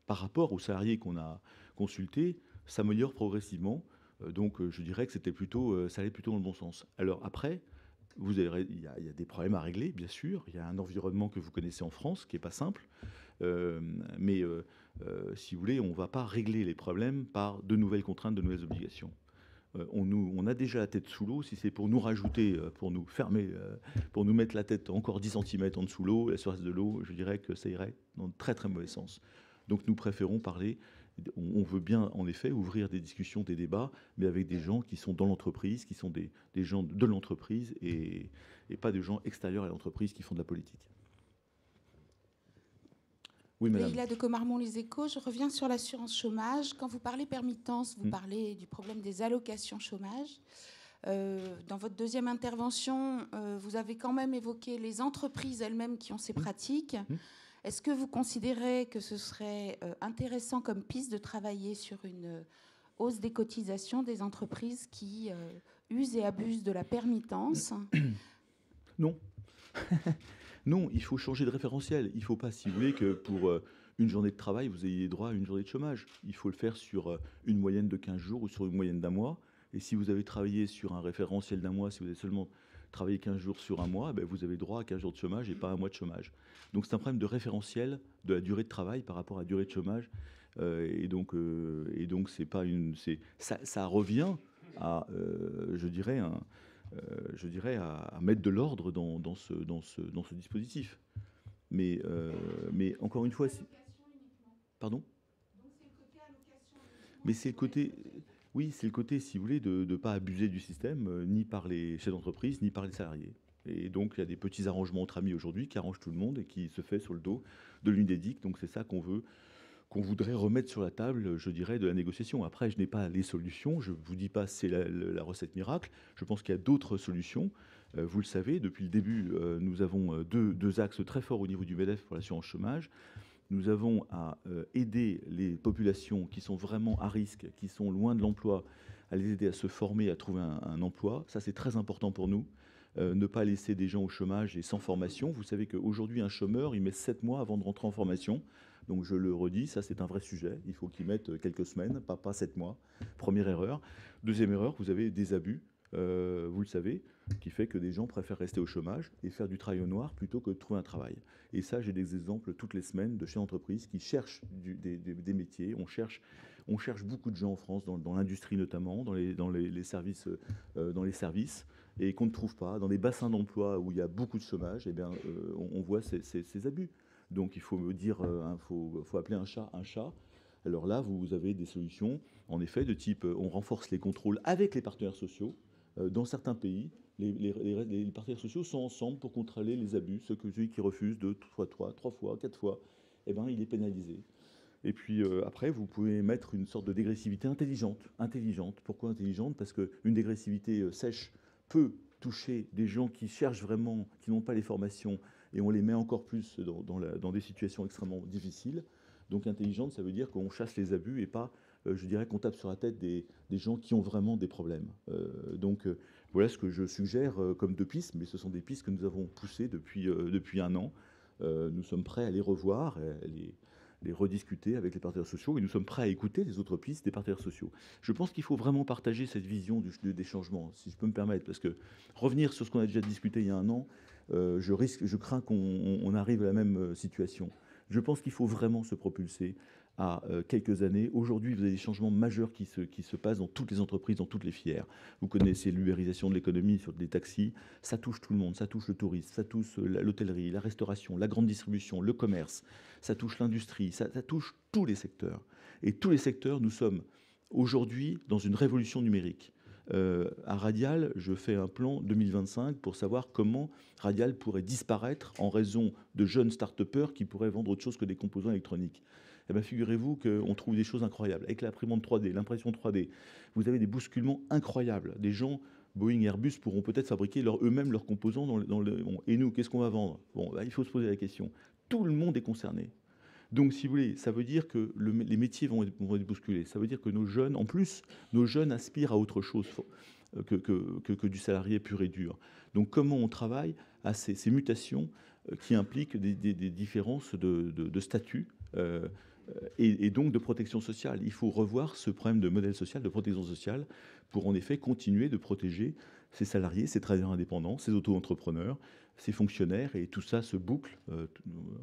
par rapport aux salariés qu'on a consultés, s'améliorent progressivement. Donc je dirais que ça allait plutôt dans le bon sens. Alors après, il y a des problèmes à régler, bien sûr. Il y a un environnement que vous connaissez en France qui n'est pas simple. Mais si vous voulez, on ne va pas régler les problèmes par de nouvelles contraintes, de nouvelles obligations. On a déjà la tête sous l'eau. Si c'est pour nous rajouter, pour nous fermer, pour nous mettre la tête encore 10 cm en dessous l'eau, la surface de l'eau, je dirais que ça irait dans de très très mauvais sens. Donc nous préférons parler, on veut bien en effet ouvrir des discussions, des débats, mais avec des gens qui sont dans l'entreprise, qui sont des gens de l'entreprise et pas des gens extérieurs à l'entreprise qui font de la politique. Oui, madame. Leïla de Comarmont Les Échos, je reviens sur l'assurance chômage. Quand vous parlez permittence, vous parlez du problème des allocations chômage. Dans votre deuxième intervention, vous avez quand même évoqué les entreprises elles-mêmes qui ont ces pratiques. Est-ce que vous considérez que ce serait intéressant comme piste de travailler sur une hausse des cotisations des entreprises qui usent et abusent de la permittence? Non. Non, il faut changer de référentiel. Il ne faut pas, si vous voulez, que pour une journée de travail, vous ayez droit à une journée de chômage. Il faut le faire sur une moyenne de 15 jours ou sur une moyenne d'un mois. Et si vous avez travaillé sur un référentiel d'un mois, si vous avez seulement travaillé 15 jours sur un mois, vous avez droit à 15 jours de chômage et pas un mois de chômage. Donc c'est un problème de référentiel de la durée de travail par rapport à la durée de chômage. Et donc c'est pas ça revient à, je dirais, à mettre de l'ordre dans ce dispositif. Mais encore une fois, pardon. Mais c'est le côté, oui, c'est le côté, si vous voulez, de ne pas abuser du système, ni par les chefs d'entreprise, ni par les salariés. Et donc, il y a des petits arrangements entre amis aujourd'hui qui arrangent tout le monde et qui se fait sur le dos de l'UNEDIC. Donc, c'est ça qu'on voudrait remettre sur la table, je dirais, de la négociation. Après, je n'ai pas les solutions. Je ne vous dis pas c'est la recette miracle. Je pense qu'il y a d'autres solutions. Vous le savez, depuis le début, nous avons deux axes très forts au niveau du MEDEF pour l'assurance chômage. Nous avons à aider les populations qui sont vraiment à risque, qui sont loin de l'emploi, à les aider à se former, à trouver un emploi. Ça, c'est très important pour nous. Ne pas laisser des gens au chômage et sans formation. Vous savez qu'aujourd'hui, un chômeur, il met 7 mois avant de rentrer en formation. Donc je le redis, ça c'est un vrai sujet. Il faut qu'il mette quelques semaines, pas 7 mois. Première erreur. Deuxième erreur, vous avez des abus, vous le savez, qui fait que des gens préfèrent rester au chômage et faire du travail au noir plutôt que de trouver un travail. Et ça, j'ai des exemples toutes les semaines de chefs d'entreprise qui cherchent des métiers. On cherche beaucoup de gens en France, dans l'industrie notamment, dans les services, et qu'on ne trouve pas. Dans des bassins d'emploi où il y a beaucoup de chômage, eh bien, on voit ces abus. Donc il faut dire, faut appeler un chat un chat. Alors là, vous avez des solutions, en effet, de type, on renforce les contrôles avec les partenaires sociaux. Dans certains pays, les partenaires sociaux sont ensemble pour contrôler les abus. Celui qui refuse 3 fois, 4 fois, eh ben, il est pénalisé. Et puis après, vous pouvez mettre une sorte de dégressivité intelligente. Pourquoi intelligente? Parce qu'une dégressivité sèche peut toucher des gens qui cherchent vraiment, qui n'ont pas les formations, et on les met encore plus dans des situations extrêmement difficiles. Donc intelligente, ça veut dire qu'on chasse les abus et pas, je dirais, qu'on tape sur la tête des gens qui ont vraiment des problèmes. Voilà ce que je suggère comme 2 pistes, mais ce sont des pistes que nous avons poussées depuis 1 an. Nous sommes prêts à les revoir, les rediscuter avec les partenaires sociaux, et nous sommes prêts à écouter les autres pistes des partenaires sociaux. Je pense qu'il faut vraiment partager cette vision des changements, si je peux me permettre, parce que revenir sur ce qu'on a déjà discuté il y a 1 an, je crains qu'on arrive à la même situation. Je pense qu'il faut vraiment se propulser à quelques années. Aujourd'hui, vous avez des changements majeurs qui se passent dans toutes les entreprises, dans toutes les filières. Vous connaissez l'ubérisation de l'économie sur des taxis. Ça touche tout le monde. Ça touche le tourisme, ça touche l'hôtellerie, la restauration, la grande distribution, le commerce. Ça touche l'industrie. Ça touche tous les secteurs. Et tous les secteurs, nous sommes aujourd'hui dans une révolution numérique. À Radial, je fais un plan 2025 pour savoir comment Radial pourrait disparaître en raison de jeunes start-upers qui pourraient vendre autre chose que des composants électroniques. Eh bien, figurez-vous qu'on trouve des choses incroyables. Avec l'imprimante 3D, l'impression 3D, vous avez des bousculements incroyables. Des gens, Boeing et Airbus, pourront peut-être fabriquer eux-mêmes leurs composants. Et nous, qu'est-ce qu'on va vendre? Bon, il faut se poser la question. Tout le monde est concerné. Donc, si vous voulez, ça veut dire que les métiers vont être bousculés. Ça veut dire que nos jeunes, en plus, nos jeunes aspirent à autre chose que du salarié pur et dur. Donc, comment on travaille à ces mutations qui impliquent des différences de statut et donc de protection sociale. Il faut revoir ce problème de modèle social, de protection sociale, pour en effet continuer de protéger ces salariés, ces travailleurs indépendants, ces auto-entrepreneurs, ces fonctionnaires, et tout ça se boucle.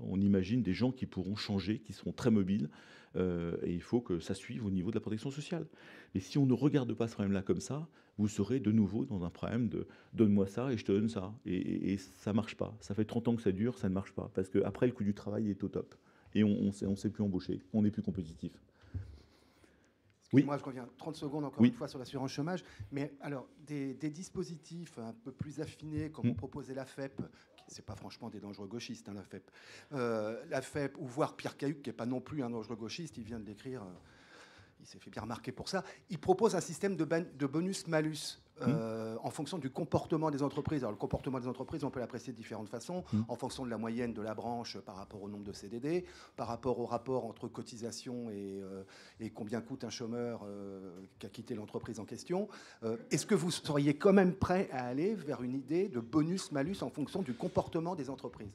On imagine des gens qui pourront changer, qui seront très mobiles, et il faut que ça suive au niveau de la protection sociale. Mais si on ne regarde pas ce problème-là comme ça, vous serez de nouveau dans un problème de « donne-moi ça et je te donne ça ». Et ça ne marche pas. Ça fait 30 ans que ça dure, ça ne marche pas. Parce qu'après, le coût du travail est au top. Et on ne sait plus embaucher, on n'est plus compétitif. Oui. Moi, je reviens 30 secondes encore une fois sur l'assurance chômage. Mais alors, des dispositifs un peu plus affinés, comme vous proposez la FEP, c'est pas franchement des dangereux gauchistes, hein, la FEP. La FEP, ou voire Pierre Cahuc, qui n'est pas non plus un dangereux gauchiste, il vient de l'écrire, il s'est fait bien remarquer pour ça. Il propose un système de bonus-malus en fonction du comportement des entreprises. Alors, le comportement des entreprises, on peut l'apprécier de différentes façons, en fonction de la moyenne de la branche par rapport au nombre de CDD, par rapport au rapport entre cotisation et combien coûte un chômeur qui a quitté l'entreprise en question. Est-ce que vous seriez quand même prêt à aller vers une idée de bonus-malus en fonction du comportement des entreprises ?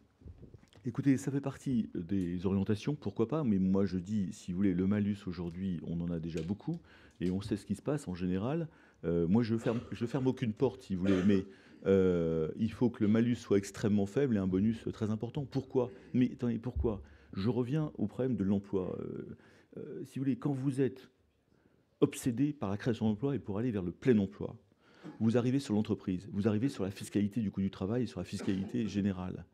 Écoutez, ça fait partie des orientations, pourquoi pas, mais moi je dis, si vous voulez, le malus aujourd'hui, on en a déjà beaucoup, et on sait ce qui se passe en général. Moi, je ferme aucune porte, si vous voulez, mais il faut que le malus soit extrêmement faible et un bonus très important. Pourquoi? Mais attendez, pourquoi? Je reviens au problème de l'emploi. Si vous voulez, quand vous êtes obsédé par la création d'emplois et pour aller vers le plein emploi, vous arrivez sur l'entreprise, vous arrivez sur la fiscalité du coût du travail et sur la fiscalité générale.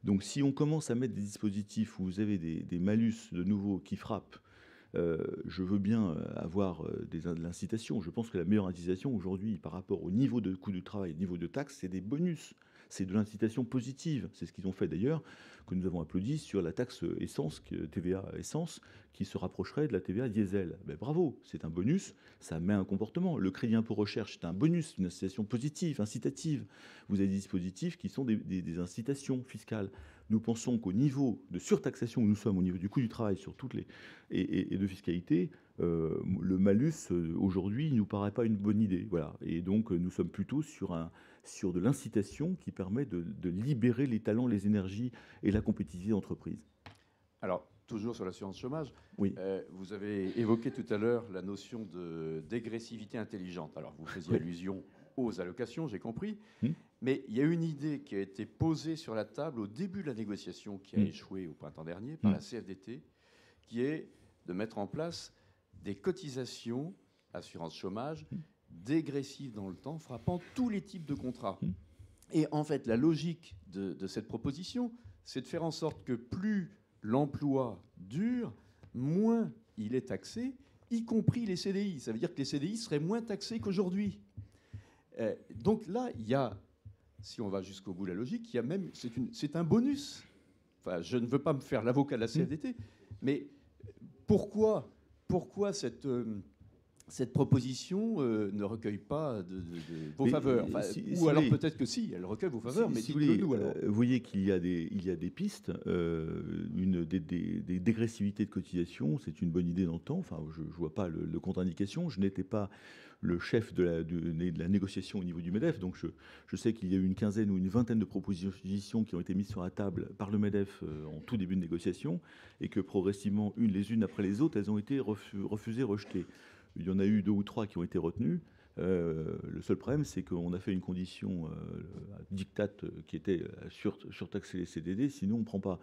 Donc si on commence à mettre des dispositifs où vous avez des malus de nouveau qui frappent, je veux bien avoir de l'incitation. Je pense que la meilleure incitation aujourd'hui par rapport au niveau de coût du travail, au niveau de taxes, c'est des bonus. C'est de l'incitation positive. C'est ce qu'ils ont fait d'ailleurs, que nous avons applaudi sur la taxe essence, TVA essence, qui se rapprocherait de la TVA diesel. Ben, bravo, c'est un bonus, ça met un comportement. Le crédit impôt recherche, c'est un bonus, une incitation positive, incitative. Vous avez des dispositifs qui sont des incitations fiscales. Nous pensons qu'au niveau de surtaxation où nous sommes, au niveau du coût du travail sur toutes les et de fiscalité, le malus aujourd'hui nous paraît pas une bonne idée. Voilà. Et donc nous sommes plutôt sur de l'incitation qui permet de libérer les talents, les énergies et la compétitivité d'entreprise. Alors, toujours sur l'assurance chômage, Oui. vous avez évoqué tout à l'heure la notion de dégressivité intelligente. Alors, vous faisiez allusion aux allocations, j'ai compris. Mais il y a une idée qui a été posée sur la table au début de la négociation, qui a échoué au printemps dernier par la CFDT, qui est de mettre en place des cotisations assurance chômage dégressives dans le temps, frappant tous les types de contrats. Et en fait, la logique de cette proposition, c'est de faire en sorte que plus l'emploi dure, moins il est taxé, y compris les CDI. Ça veut dire que les CDI seraient moins taxés qu'aujourd'hui. Donc là, il y a, si on va jusqu'au bout de la logique, il y a même, c'est un bonus. Enfin, je ne veux pas me faire l'avocat de la CFDT, mais pourquoi cette proposition ne recueille pas de vos faveurs. Enfin, ou alors peut-être que si, elle recueille vos faveurs, mais dites-le nous alors. Vous voyez qu'il y a des pistes, des dégressivités de cotisation, c'est une bonne idée dans le temps. Enfin, je ne vois pas le contre-indication. Je n'étais pas le chef de la négociation au niveau du MEDEF, donc je sais qu'il y a eu une quinzaine ou une vingtaine de propositions qui ont été mises sur la table par le MEDEF en tout début de négociation, et que progressivement, les unes après les autres, elles ont été refusées, rejetées. Il y en a eu 2 ou 3 qui ont été retenus. Le seul problème, c'est qu'on a fait une condition dictat qui était surtaxer les CDD, sinon on ne prend pas.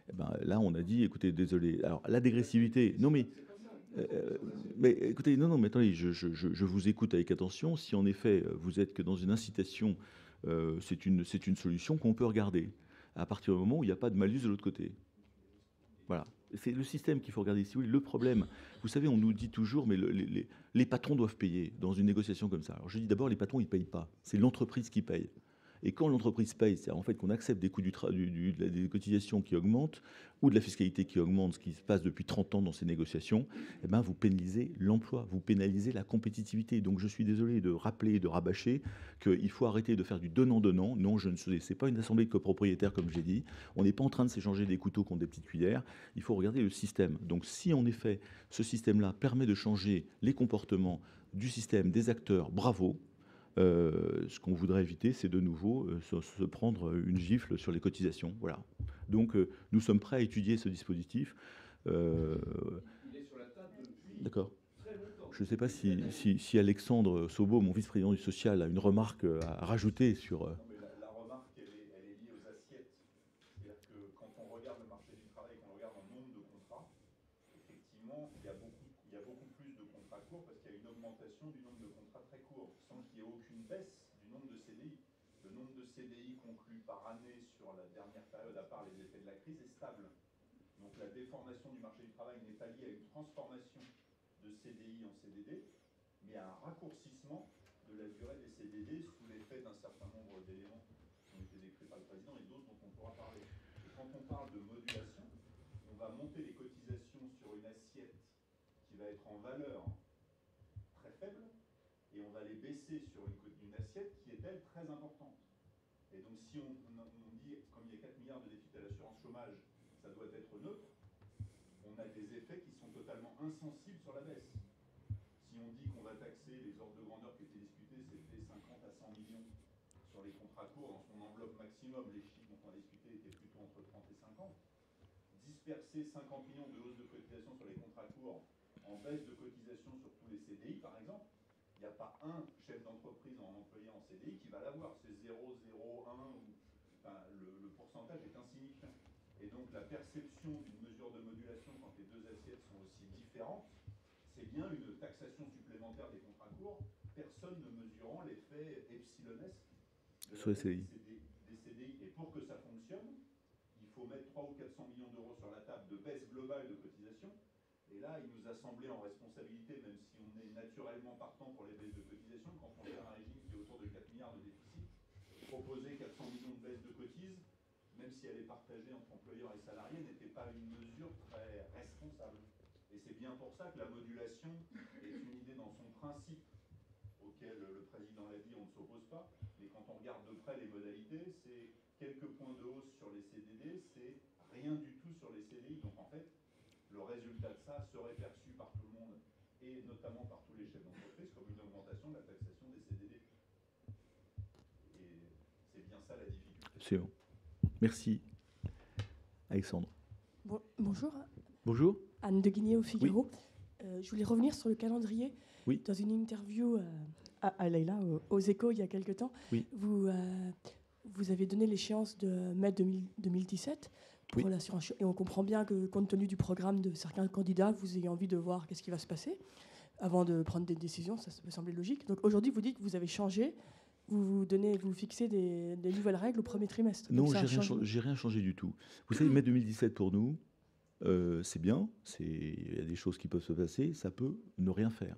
Et ben, là, on a dit, écoutez, désolé. Alors, la dégressivité, non mais écoutez, non, mais attendez, je vous écoute avec attention. Si en effet, vous êtes que dans une incitation, c'est une solution qu'on peut regarder, à partir du moment où il n'y a pas de malus de l'autre côté. Voilà. C'est le système qu'il faut regarder. Si vous voulez, le problème, vous savez, on nous dit toujours, mais les patrons doivent payer dans une négociation comme ça. Alors je dis d'abord, les patrons, ils ne payent pas. C'est l'entreprise qui paye. Et quand l'entreprise paye, c'est en fait qu'on accepte des coûts des cotisations qui augmentent ou de la fiscalité qui augmente, ce qui se passe depuis 30 ans dans ces négociations, eh ben vous pénalisez l'emploi, vous pénalisez la compétitivité. Donc je suis désolé de rappeler et de rabâcher qu'il faut arrêter de faire du donnant-donnant. Non, je ne sais, c'est pas une assemblée de copropriétaires comme j'ai dit. On n'est pas en train de s'échanger des couteaux contre des petites cuillères. Il faut regarder le système. Donc si en effet ce système-là permet de changer les comportements du système, des acteurs, bravo. Ce qu'on voudrait éviter, c'est de nouveau se prendre une gifle sur les cotisations. Voilà. Donc, nous sommes prêts à étudier ce dispositif. Il est sur la table depuis D'accord. très longtemps. Je ne sais pas si Alexandre Sobo, mon vice-président du social, a une remarque à rajouter sur... Non, mais la remarque, elle est liée aux assiettes. C'est-à-dire que quand on regarde le marché du travail, qu'on regarde en nombre de contrats, effectivement, il y a beaucoup plus de contrats courts parce qu'il y a une augmentation du nombre de contrats très courts, sans qu'il y ait aucune baisse du nombre de CDI. Le nombre de CDI conclus par année sur la dernière période, à part les effets de la crise, est stable. Donc la déformation du marché du travail n'est pas liée à une transformation de CDI en CDD, mais à un raccourcissement de la durée des CDD sous l'effet d'un certain nombre d'éléments qui ont été décrits par le président et d'autres dont on pourra parler. Et quand on parle de modulation, on va monter les cotisations sur une assiette qui va être en valeur très faible et on va les baisser sur une assiette qui est, elle, très importante. Et donc si on dit, comme il y a 4 milliards de déficit à l'assurance chômage, ça doit être neutre, on a des effets qui sont totalement insensibles sur la baisse. Si on dit qu'on va taxer les ordres de grandeur qui étaient discutés, c'était 50 à 100 millions sur les contrats courts dans son enveloppe maximum, les chiffres dont on a discuté étaient plutôt entre 30 et 50. Disperser 50 millions de hausse de cotisation sur les contrats courts en baisse de cotisation sur tous les CDI, par exemple, il n'y a pas un chef d'entreprise en employé en CDI qui va l'avoir. C'est 0,01 ou enfin, le pourcentage est insignifiant. Et donc la perception d'une mesure de modulation quand les deux assiettes sont aussi différentes, c'est bien une taxation supplémentaire des contrats courts, personne ne mesurant l'effet epsilonesque de la des CDI. Et pour que ça fonctionne, il faut mettre 300 ou 400 millions d'euros sur la table de baisse globale de cotisation. Et là, il nous a semblé en responsabilité, même si on est naturellement partant pour les baisses de cotisation, quand on fait un régime qui est autour de 4 milliards de déficit, proposer 400 millions même si elle est partagée entre employeurs et salariés, n'était pas une mesure très responsable. Et c'est bien pour ça que la modulation est une idée dans son principe, auquel le président l'a dit, on ne s'oppose pas. Mais quand on regarde de près les modalités, c'est quelques points de hausse sur les CDD, c'est rien du tout sur les CDI. Donc en fait, le résultat de ça serait perçu par tout le monde, et notamment par tous les chefs d'entreprise, comme une augmentation de la taxation des CDD. Et c'est bien ça la difficulté. C'est bon. Merci. Alexandre. Bonjour. Bonjour. Anne de Guigné au Figaro. Je voulais revenir sur le calendrier. Oui. Dans une interview à Leïla aux Échos il y a quelque temps, oui. Vous avez donné l'échéance de mai 2017 pour oui. l'assurance. Et on comprend bien que, compte tenu du programme de certains candidats, vous ayez envie de voir qu'est-ce qui va se passer avant de prendre des décisions. Ça me semblait logique. Donc aujourd'hui, vous dites que vous avez changé. Vous fixez des nouvelles règles au premier trimestre. Non, j'ai rien changé du tout. Vous savez, mai 2017 pour nous, c'est bien. Il y a des choses qui peuvent se passer. Ça peut ne rien faire.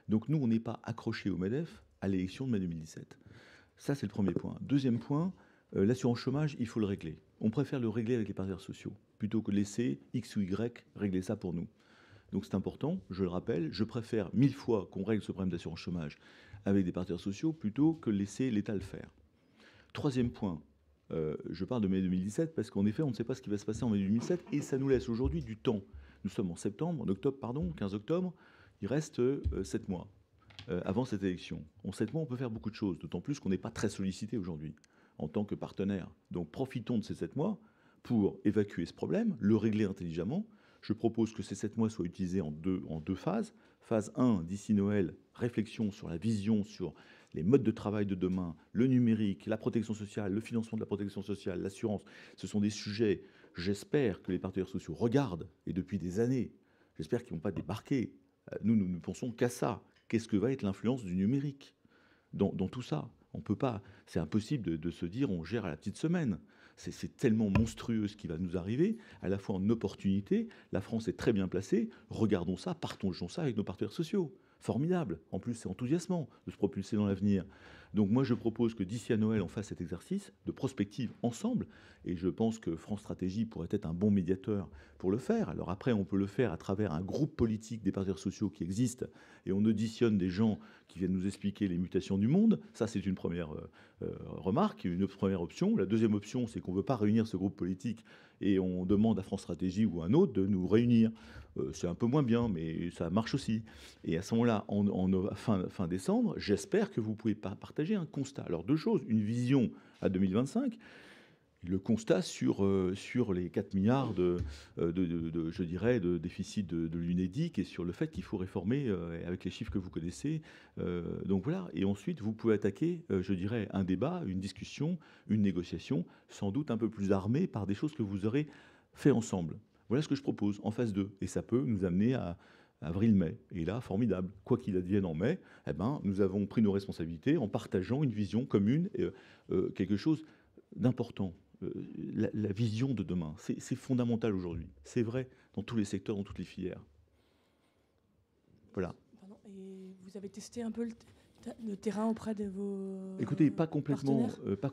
Donc nous, on n'est pas accroché au MEDEF à l'élection de mai 2017. Ça, c'est le premier point. Deuxième point, l'assurance chômage, il faut le régler. On préfère le régler avec les partenaires sociaux, plutôt que laisser X ou Y régler ça pour nous. Donc c'est important, je le rappelle, je préfère 1000 fois qu'on règle ce problème d'assurance chômage avec des partenaires sociaux, plutôt que laisser l'État le faire. Troisième point, je parle de mai 2017, parce qu'en effet, on ne sait pas ce qui va se passer en mai 2017, et ça nous laisse aujourd'hui du temps. Nous sommes en octobre, 15 octobre, il reste 7 mois. Avant cette élection. En 7 mois, on peut faire beaucoup de choses, d'autant plus qu'on n'est pas très sollicité aujourd'hui en tant que partenaire. Donc profitons de ces 7 mois pour évacuer ce problème, le régler intelligemment. Je propose que ces 7 mois soient utilisés en deux phases. Phase 1, d'ici Noël, réflexion sur la vision, sur les modes de travail de demain, le numérique, la protection sociale, le financement de la protection sociale, l'assurance. Ce sont des sujets, j'espère, que les partenaires sociaux regardent, et depuis des années. J'espère qu'ils ne vont pas débarquer. Nous ne pensons qu'à ça. Qu'est-ce que va être l'influence du numérique dans tout ça? On peut pas, c'est impossible de se dire on gère à la petite semaine. C'est tellement monstrueux ce qui va nous arriver, à la fois en opportunité. La France est très bien placée. Regardons ça, partageons ça avec nos partenaires sociaux. Formidable. En plus, c'est enthousiasmant de se propulser dans l'avenir. Donc moi, je propose que d'ici à Noël, on fasse cet exercice de prospective ensemble. Et je pense que France Stratégie pourrait être un bon médiateur pour le faire. Alors après, on peut le faire à travers un groupe politique des partenaires sociaux qui existe. Et on auditionne des gens qui viennent nous expliquer les mutations du monde. Ça, c'est une première remarque, une première option. La deuxième option, c'est qu'on ne veut pas réunir ce groupe politique et on demande à France Stratégie ou à un autre de nous réunir. C'est un peu moins bien, mais ça marche aussi. Et à ce moment-là, fin décembre, j'espère que vous pouvez partager un constat. Alors deux choses, une vision à 2025, le constat sur les 4 milliards je dirais, de déficit de l'UNEDIC et sur le fait qu'il faut réformer avec les chiffres que vous connaissez. Donc voilà. Et ensuite, vous pouvez attaquer, je dirais, un débat, une discussion, une négociation, sans doute un peu plus armée par des choses que vous aurez fait ensemble. Voilà ce que je propose en phase 2. Et ça peut nous amener à avril-mai. Et là, formidable. Quoi qu'il advienne en mai, eh ben, nous avons pris nos responsabilités en partageant une vision commune, quelque chose d'important. La vision de demain, c'est fondamental aujourd'hui. C'est vrai dans tous les secteurs, dans toutes les filières. Voilà. Pardon, et vous avez testé un peu le terrain auprès de vos Écoutez, pas complètement. Pas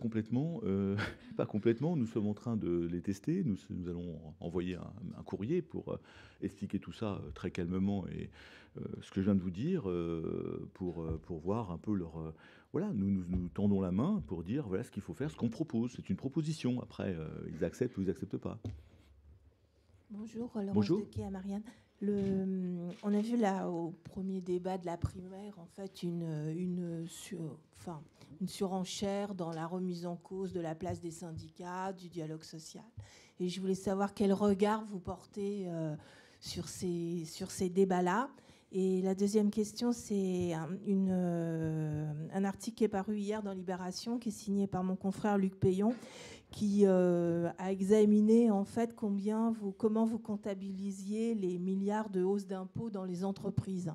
complètement. Nous sommes en train de les tester. Nous allons envoyer un courrier pour expliquer tout ça très calmement et ce que je viens de vous dire pour voir un peu leur. Voilà, nous tendons la main pour dire voilà ce qu'il faut faire, ce qu'on propose. C'est une proposition. Après, ils acceptent ou ils n'acceptent pas. Bonjour, Laurence Bonjour. Dequet à Marianne. On a vu là au premier débat de la primaire en fait une surenchère dans la remise en cause de la place des syndicats, du dialogue social. Et je voulais savoir quel regard vous portez sur ces débats-là. Et la deuxième question, c'est un article qui est paru hier dans Libération, qui est signé par mon confrère Luc Payon, qui a examiné en fait comment vous comptabilisiez les milliards de hausses d'impôts dans les entreprises.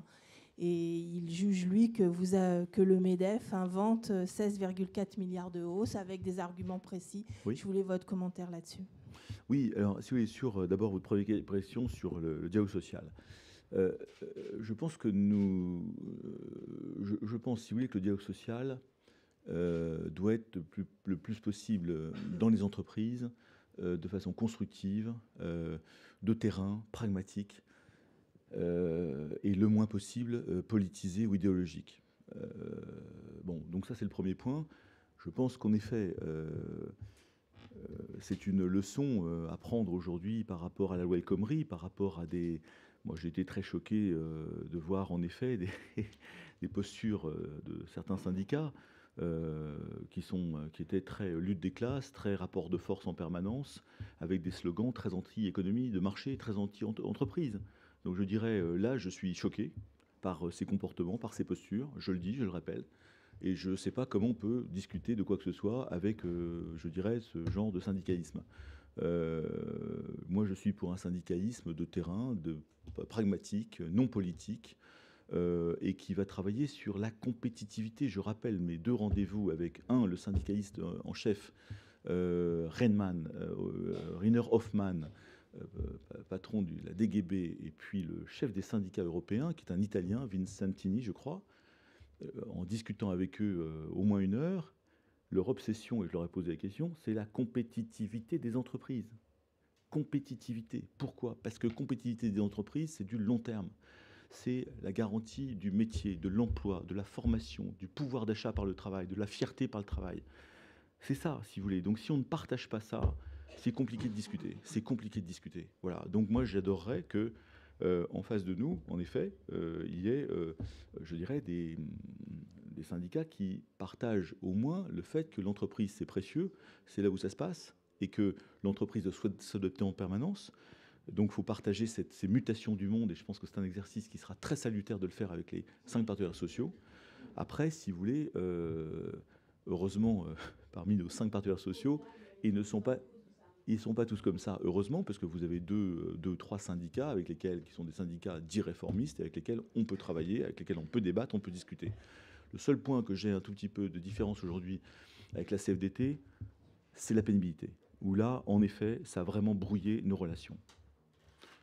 Et il juge, lui, que le MEDEF invente 16,4 milliards de hausses avec des arguments précis. Oui. Je voulais votre commentaire là-dessus. Oui, alors si vous voulez, d'abord votre première question sur le dialogue social. Je pense que je pense, si vous voulez, que le dialogue social doit être le plus possible dans les entreprises de façon constructive, de terrain, pragmatique, et le moins possible politisé ou idéologique. Bon, donc ça c'est le premier point. Je pense qu'en effet, c'est une leçon à prendre aujourd'hui par rapport à la loi El Khomri, par rapport à des... Moi j'ai été très choqué de voir en effet des postures de certains syndicats qui étaient très lutte des classes, très rapport de force en permanence, avec des slogans très anti-économie de marché, très anti-entreprise. Donc je dirais, là, je suis choqué par ces comportements, par ces postures, je le dis, je le rappelle, et je ne sais pas comment on peut discuter de quoi que ce soit avec, je dirais, ce genre de syndicalisme. Moi, je suis pour un syndicalisme de terrain, pragmatique, non politique, et qui va travailler sur la compétitivité. Je rappelle mes 2 rendez-vous avec, le syndicaliste en chef, Rainer Hoffmann, patron de la DGB, et puis le chef des syndicats européens, qui est un Italien, Vincentini, je crois, en discutant avec eux au moins 1 heure. Leur obsession, et je leur ai posé la question, c'est la compétitivité des entreprises. Compétitivité. Pourquoi? Parce que compétitivité des entreprises, c'est du long terme. C'est la garantie du métier, de l'emploi, de la formation, du pouvoir d'achat par le travail, de la fierté par le travail. C'est ça, si vous voulez. Donc si on ne partage pas ça, c'est compliqué de discuter. C'est compliqué de discuter. Voilà. Donc moi, j'adorerais que, en face de nous, en effet, il y ait, je dirais, des syndicats qui partagent au moins le fait que l'entreprise, c'est précieux, c'est là où ça se passe, et que l'entreprise doit s'adapter en permanence. Donc il faut partager ces mutations du monde, et je pense que c'est un exercice qui sera très salutaire de le faire avec les 5 partenaires sociaux. Après, si vous voulez, heureusement, parmi nos 5 partenaires sociaux, ils ne sont pas tous comme ça, heureusement, parce que vous avez 2-3 syndicats qui sont des syndicats dits réformistes, et avec lesquels on peut travailler, avec lesquels on peut débattre, on peut discuter. Le seul point que j'ai un tout petit peu de différence aujourd'hui avec la CFDT, c'est la pénibilité, où là, en effet, ça a vraiment brouillé nos relations.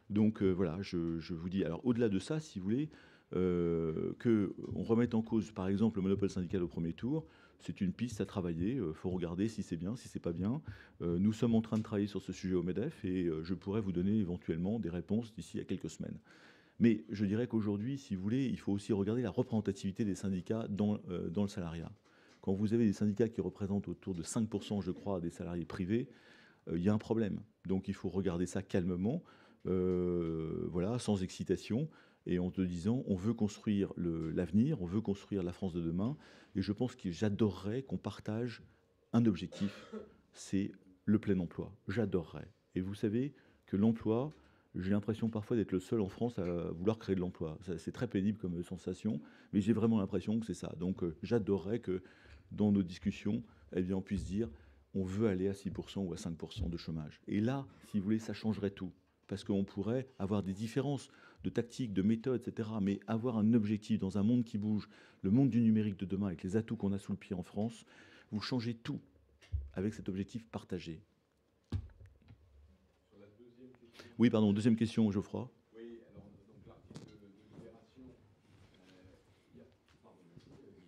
Donc voilà, je vous dis, alors au-delà de ça, si vous voulez, qu'on remette en cause, par exemple, le monopole syndical au premier tour, c'est une piste à travailler. Il faut regarder si c'est bien, si c'est pas bien. Nous sommes en train de travailler sur ce sujet au MEDEF, et je pourrais vous donner éventuellement des réponses d'ici à quelques semaines. Mais je dirais qu'aujourd'hui, si vous voulez, il faut aussi regarder la représentativité des syndicats dans le salariat. Quand vous avez des syndicats qui représentent autour de 5%, je crois, des salariés privés, il y a un problème. Donc il faut regarder ça calmement, voilà, sans excitation, et en te disant, on veut construire l'avenir, on veut construire la France de demain, et je pense que j'adorerais qu'on partage un objectif, c'est le plein emploi. J'adorerais. Et vous savez que l'emploi, j'ai l'impression parfois d'être le seul en France à vouloir créer de l'emploi. C'est très pénible comme sensation, mais j'ai vraiment l'impression que c'est ça. Donc j'adorerais que dans nos discussions, eh bien, on puisse dire, on veut aller à 6% ou à 5% de chômage. Et là, si vous voulez, ça changerait tout. Parce qu'on pourrait avoir des différences de tactique, de méthode, etc. Mais avoir un objectif dans un monde qui bouge, le monde du numérique de demain, avec les atouts qu'on a sous le pied en France, vous changez tout avec cet objectif partagé. Oui, pardon, deuxième question, Geoffroy. Oui, alors, donc l'article de Libération,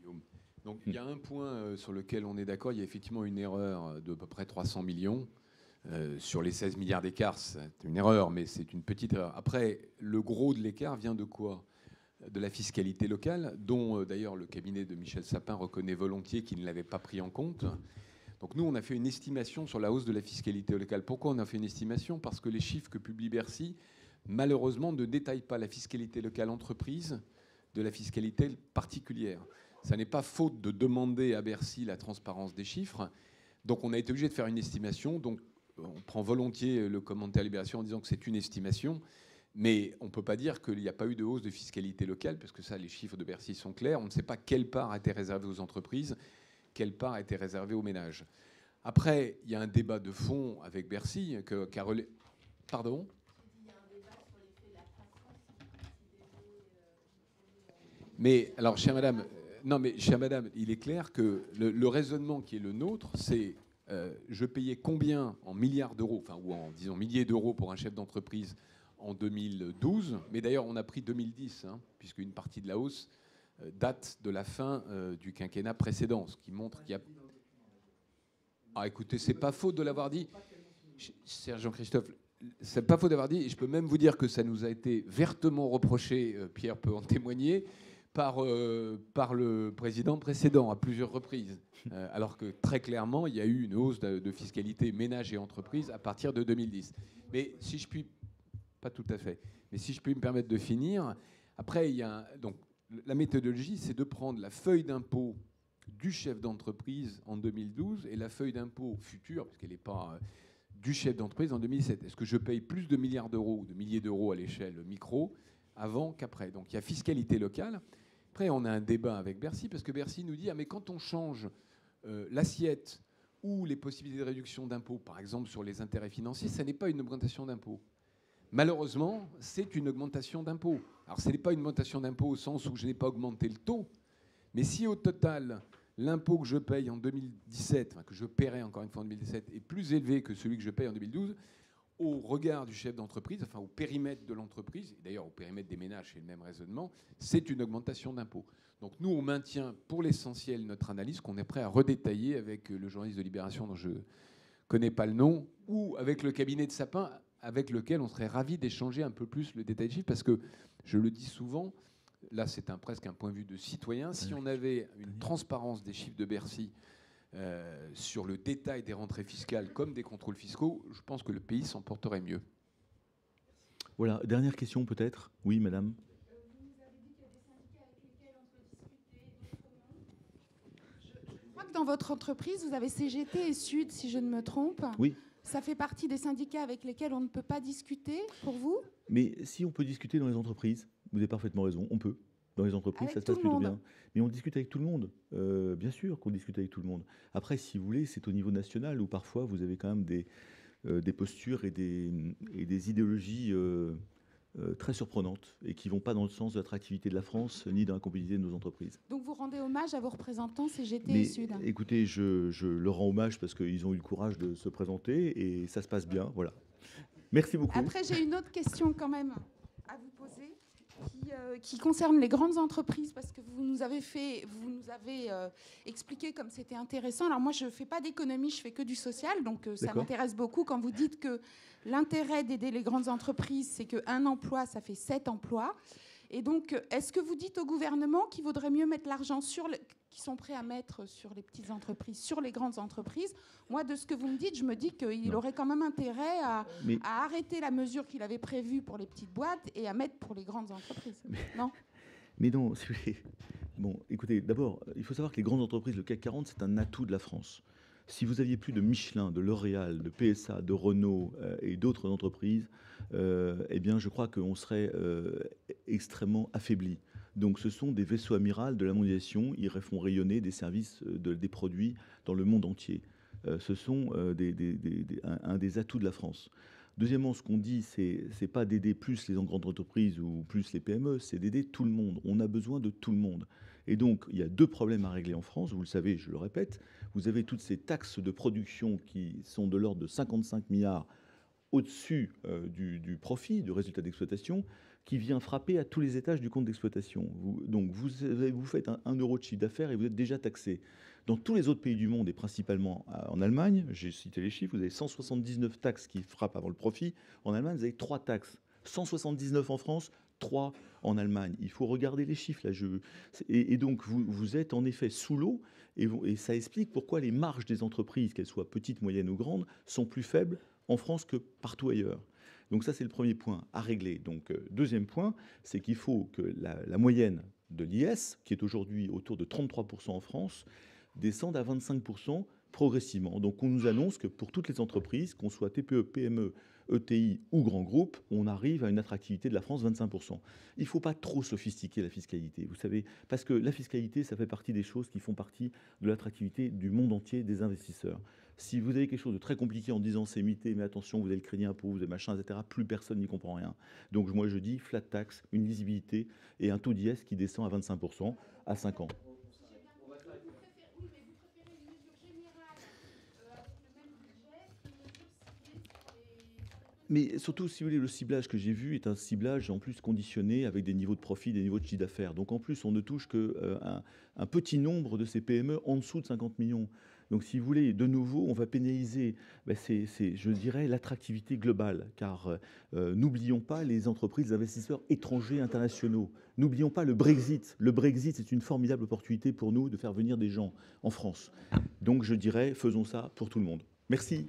Guillaume. Donc il y a un point sur lequel on est d'accord, il y a effectivement une erreur de à peu près 300 millions. Sur les 16 milliards d'écart, c'est une erreur, mais c'est une petite erreur. Après, le gros de l'écart vient de quoi? De la fiscalité locale, dont d'ailleurs le cabinet de Michel Sapin reconnaît volontiers qu'il ne l'avait pas pris en compte. Donc nous, on a fait une estimation sur la hausse de la fiscalité locale. Pourquoi on a fait une estimation? Parce que les chiffres que publie Bercy, malheureusement, ne détaillent pas la fiscalité locale entreprise de la fiscalité particulière. Ça n'est pas faute de demander à Bercy la transparence des chiffres. Donc on a été obligé de faire une estimation. Donc on prend volontiers le commentaire Libération en disant que c'est une estimation, mais on ne peut pas dire qu'il n'y a pas eu de hausse de fiscalité locale, parce que ça, les chiffres de Bercy sont clairs. On ne sait pas quelle part a été réservée aux entreprises, quelle part a été réservée aux ménages. Après, il y a un débat de fond avec Bercy. Pardon ? Mais alors, chère madame, chère madame, il est clair que le raisonnement qui est le nôtre, c'est je payais combien en milliards d'euros, enfin, ou en, disons, milliers d'euros pour un chef d'entreprise en 2012. Mais d'ailleurs, on a pris 2010, puisque une partie de la hausse date de la fin du quinquennat précédent, ce qui montre qu'il y a... Ah, écoutez, c'est pas faute de l'avoir dit. Cher Jean-Christophe, c'est pas faux d'avoir dit, et je peux même vous dire que ça nous a été vertement reproché, Pierre peut en témoigner, par le président précédent à plusieurs reprises. Alors que très clairement, il y a eu une hausse de fiscalité ménages et entreprises à partir de 2010. Mais si je puis, pas tout à fait, mais si je puis me permettre de finir, après, il y a donc la méthodologie, c'est de prendre la feuille d'impôt du chef d'entreprise en 2012 et la feuille d'impôt future, parce qu'elle n'est pas du chef d'entreprise en 2007. Est-ce que je paye plus de milliards d'euros ou de milliers d'euros à l'échelle micro avant qu'après? Donc il y a fiscalité locale. Après, on a un débat avec Bercy, parce que Bercy nous dit, ah, mais quand on change l'assiette ou les possibilités de réduction d'impôts, par exemple sur les intérêts financiers, ça n'est pas une augmentation d'impôts. Malheureusement, c'est une augmentation d'impôts. Alors, ce n'est pas une augmentation d'impôts au sens où je n'ai pas augmenté le taux, mais si au total, l'impôt que je paye en 2017, enfin, que je paierai encore une fois en 2017, est plus élevé que celui que je paye en 2012, au regard du chef d'entreprise, enfin au périmètre de l'entreprise, et d'ailleurs au périmètre des ménages, c'est le même raisonnement, c'est une augmentation d'impôts. Donc nous, on maintient pour l'essentiel notre analyse qu'on est prêt à redétailler avec le journaliste de Libération dont je ne connais pas le nom, ou avec le cabinet de Sapin, avec lequel on serait ravi d'échanger un peu plus le détail de chiffres, parce que, je le dis souvent, là c'est presque un point de vue de citoyen, si on avait une transparence des chiffres de Bercy sur le détail des rentrées fiscales comme des contrôles fiscaux, je pense que le pays s'en porterait mieux. Voilà, dernière question peut-être. Oui, madame. Vous nous avez dit qu'il y a des syndicats avec lesquels on peut discuter, d'autres non. Je crois que dans votre entreprise, vous avez CGT et Sud, si je ne me trompe. Oui. Ça fait partie des syndicats avec lesquels on ne peut pas discuter, pour vous? Mais si on peut discuter dans les entreprises, vous avez parfaitement raison, on peut. Dans les entreprises, avec ça se passe tout plutôt le monde. bien. Mais on discute avec tout le monde. Bien sûr qu'on discute avec tout le monde. Après, si vous voulez, c'est au niveau national où parfois vous avez quand même des postures et des idéologies très surprenantes et qui ne vont pas dans le sens de l'attractivité de la France ni dans la compétitivité de nos entreprises. Donc vous rendez hommage à vos représentants CGT Mais et Sud. écoutez, je leur rends hommage parce qu'ils ont eu le courage de se présenter et ça se passe bien. Voilà. Merci beaucoup. Après, j'ai une autre question quand même à vous poser qui concerne les grandes entreprises, parce que vous nous avez expliqué comme c'était intéressant. Alors moi, je ne fais pas d'économie, je fais que du social, donc ça m'intéresse beaucoup quand vous dites que l'intérêt d'aider les grandes entreprises, c'est qu'un emploi, ça fait 7 emplois. Et donc, est-ce que vous dites au gouvernement qu'il vaudrait mieux mettre l'argent qu'ils sont prêts à mettre sur les petites entreprises, sur les grandes entreprises? Moi, de ce que vous me dites, je me dis qu'il aurait quand même intérêt à arrêter la mesure qu'il avait prévue pour les petites boîtes et à mettre pour les grandes entreprises. Non? Mais non, si vous voulez. Bon, écoutez, d'abord, il faut savoir que les grandes entreprises, le CAC 40, c'est un atout de la France. Si vous aviez plus de Michelin, de L'Oréal, de PSA, de Renault et d'autres entreprises, eh bien, je crois qu'on serait extrêmement affaibli. Donc, ce sont des vaisseaux amiral de la mondialisation. Ils font rayonner des services, des produits dans le monde entier. Ce sont un des atouts de la France. Deuxièmement, ce qu'on dit, c'est pas d'aider plus les grandes entreprises ou plus les PME, c'est d'aider tout le monde. On a besoin de tout le monde. Et donc, il y a 2 problèmes à régler en France. Vous le savez, je le répète. Vous avez toutes ces taxes de production qui sont de l'ordre de 55 milliards au-dessus du profit, du résultat d'exploitation, qui vient frapper à tous les étages du compte d'exploitation. Donc, vous faites 1 euro de chiffre d'affaires et vous êtes déjà taxé. Dans tous les autres pays du monde, et principalement en Allemagne, j'ai cité les chiffres, vous avez 179 taxes qui frappent avant le profit. En Allemagne, vous avez 3 taxes. 179 en France, 3 en Allemagne. Il faut regarder les chiffres. Là. Et donc, vous êtes en effet sous l'eau, et ça explique pourquoi les marges des entreprises, qu'elles soient petites, moyennes ou grandes, sont plus faibles en France que partout ailleurs. Donc ça, c'est le premier point à régler. Donc, deuxième point, c'est qu'il faut que la moyenne de l'IS, qui est aujourd'hui autour de 33% en France, descende à 25% progressivement. Donc on nous annonce que pour toutes les entreprises, qu'on soit TPE, PME, ETI ou grand groupe, on arrive à une attractivité de la France 25%. Il ne faut pas trop sophistiquer la fiscalité, vous savez, parce que la fiscalité, ça fait partie des choses qui font partie de l'attractivité du monde entier des investisseurs. Si vous avez quelque chose de très compliqué en disant c'est mythe, mais attention, vous avez le crédit impôt, vous avez machin, etc., plus personne n'y comprend rien. Donc moi je dis flat tax, une lisibilité et un taux d'IS qui descend à 25% à 5 ans. Mais surtout, si vous voulez, le ciblage que j'ai vu est un ciblage en plus conditionné avec des niveaux de profit, des niveaux de chiffre d'affaires. Donc en plus, on ne touche qu'un petit nombre de ces PME en dessous de 50 millions. Donc, si vous voulez, de nouveau, on va pénaliser, je dirais, l'attractivité globale, car n'oublions pas les entreprises, les investisseurs étrangers, internationaux. N'oublions pas le Brexit. Le Brexit, c'est une formidable opportunité pour nous de faire venir des gens en France. Donc, je dirais, faisons ça pour tout le monde. Merci.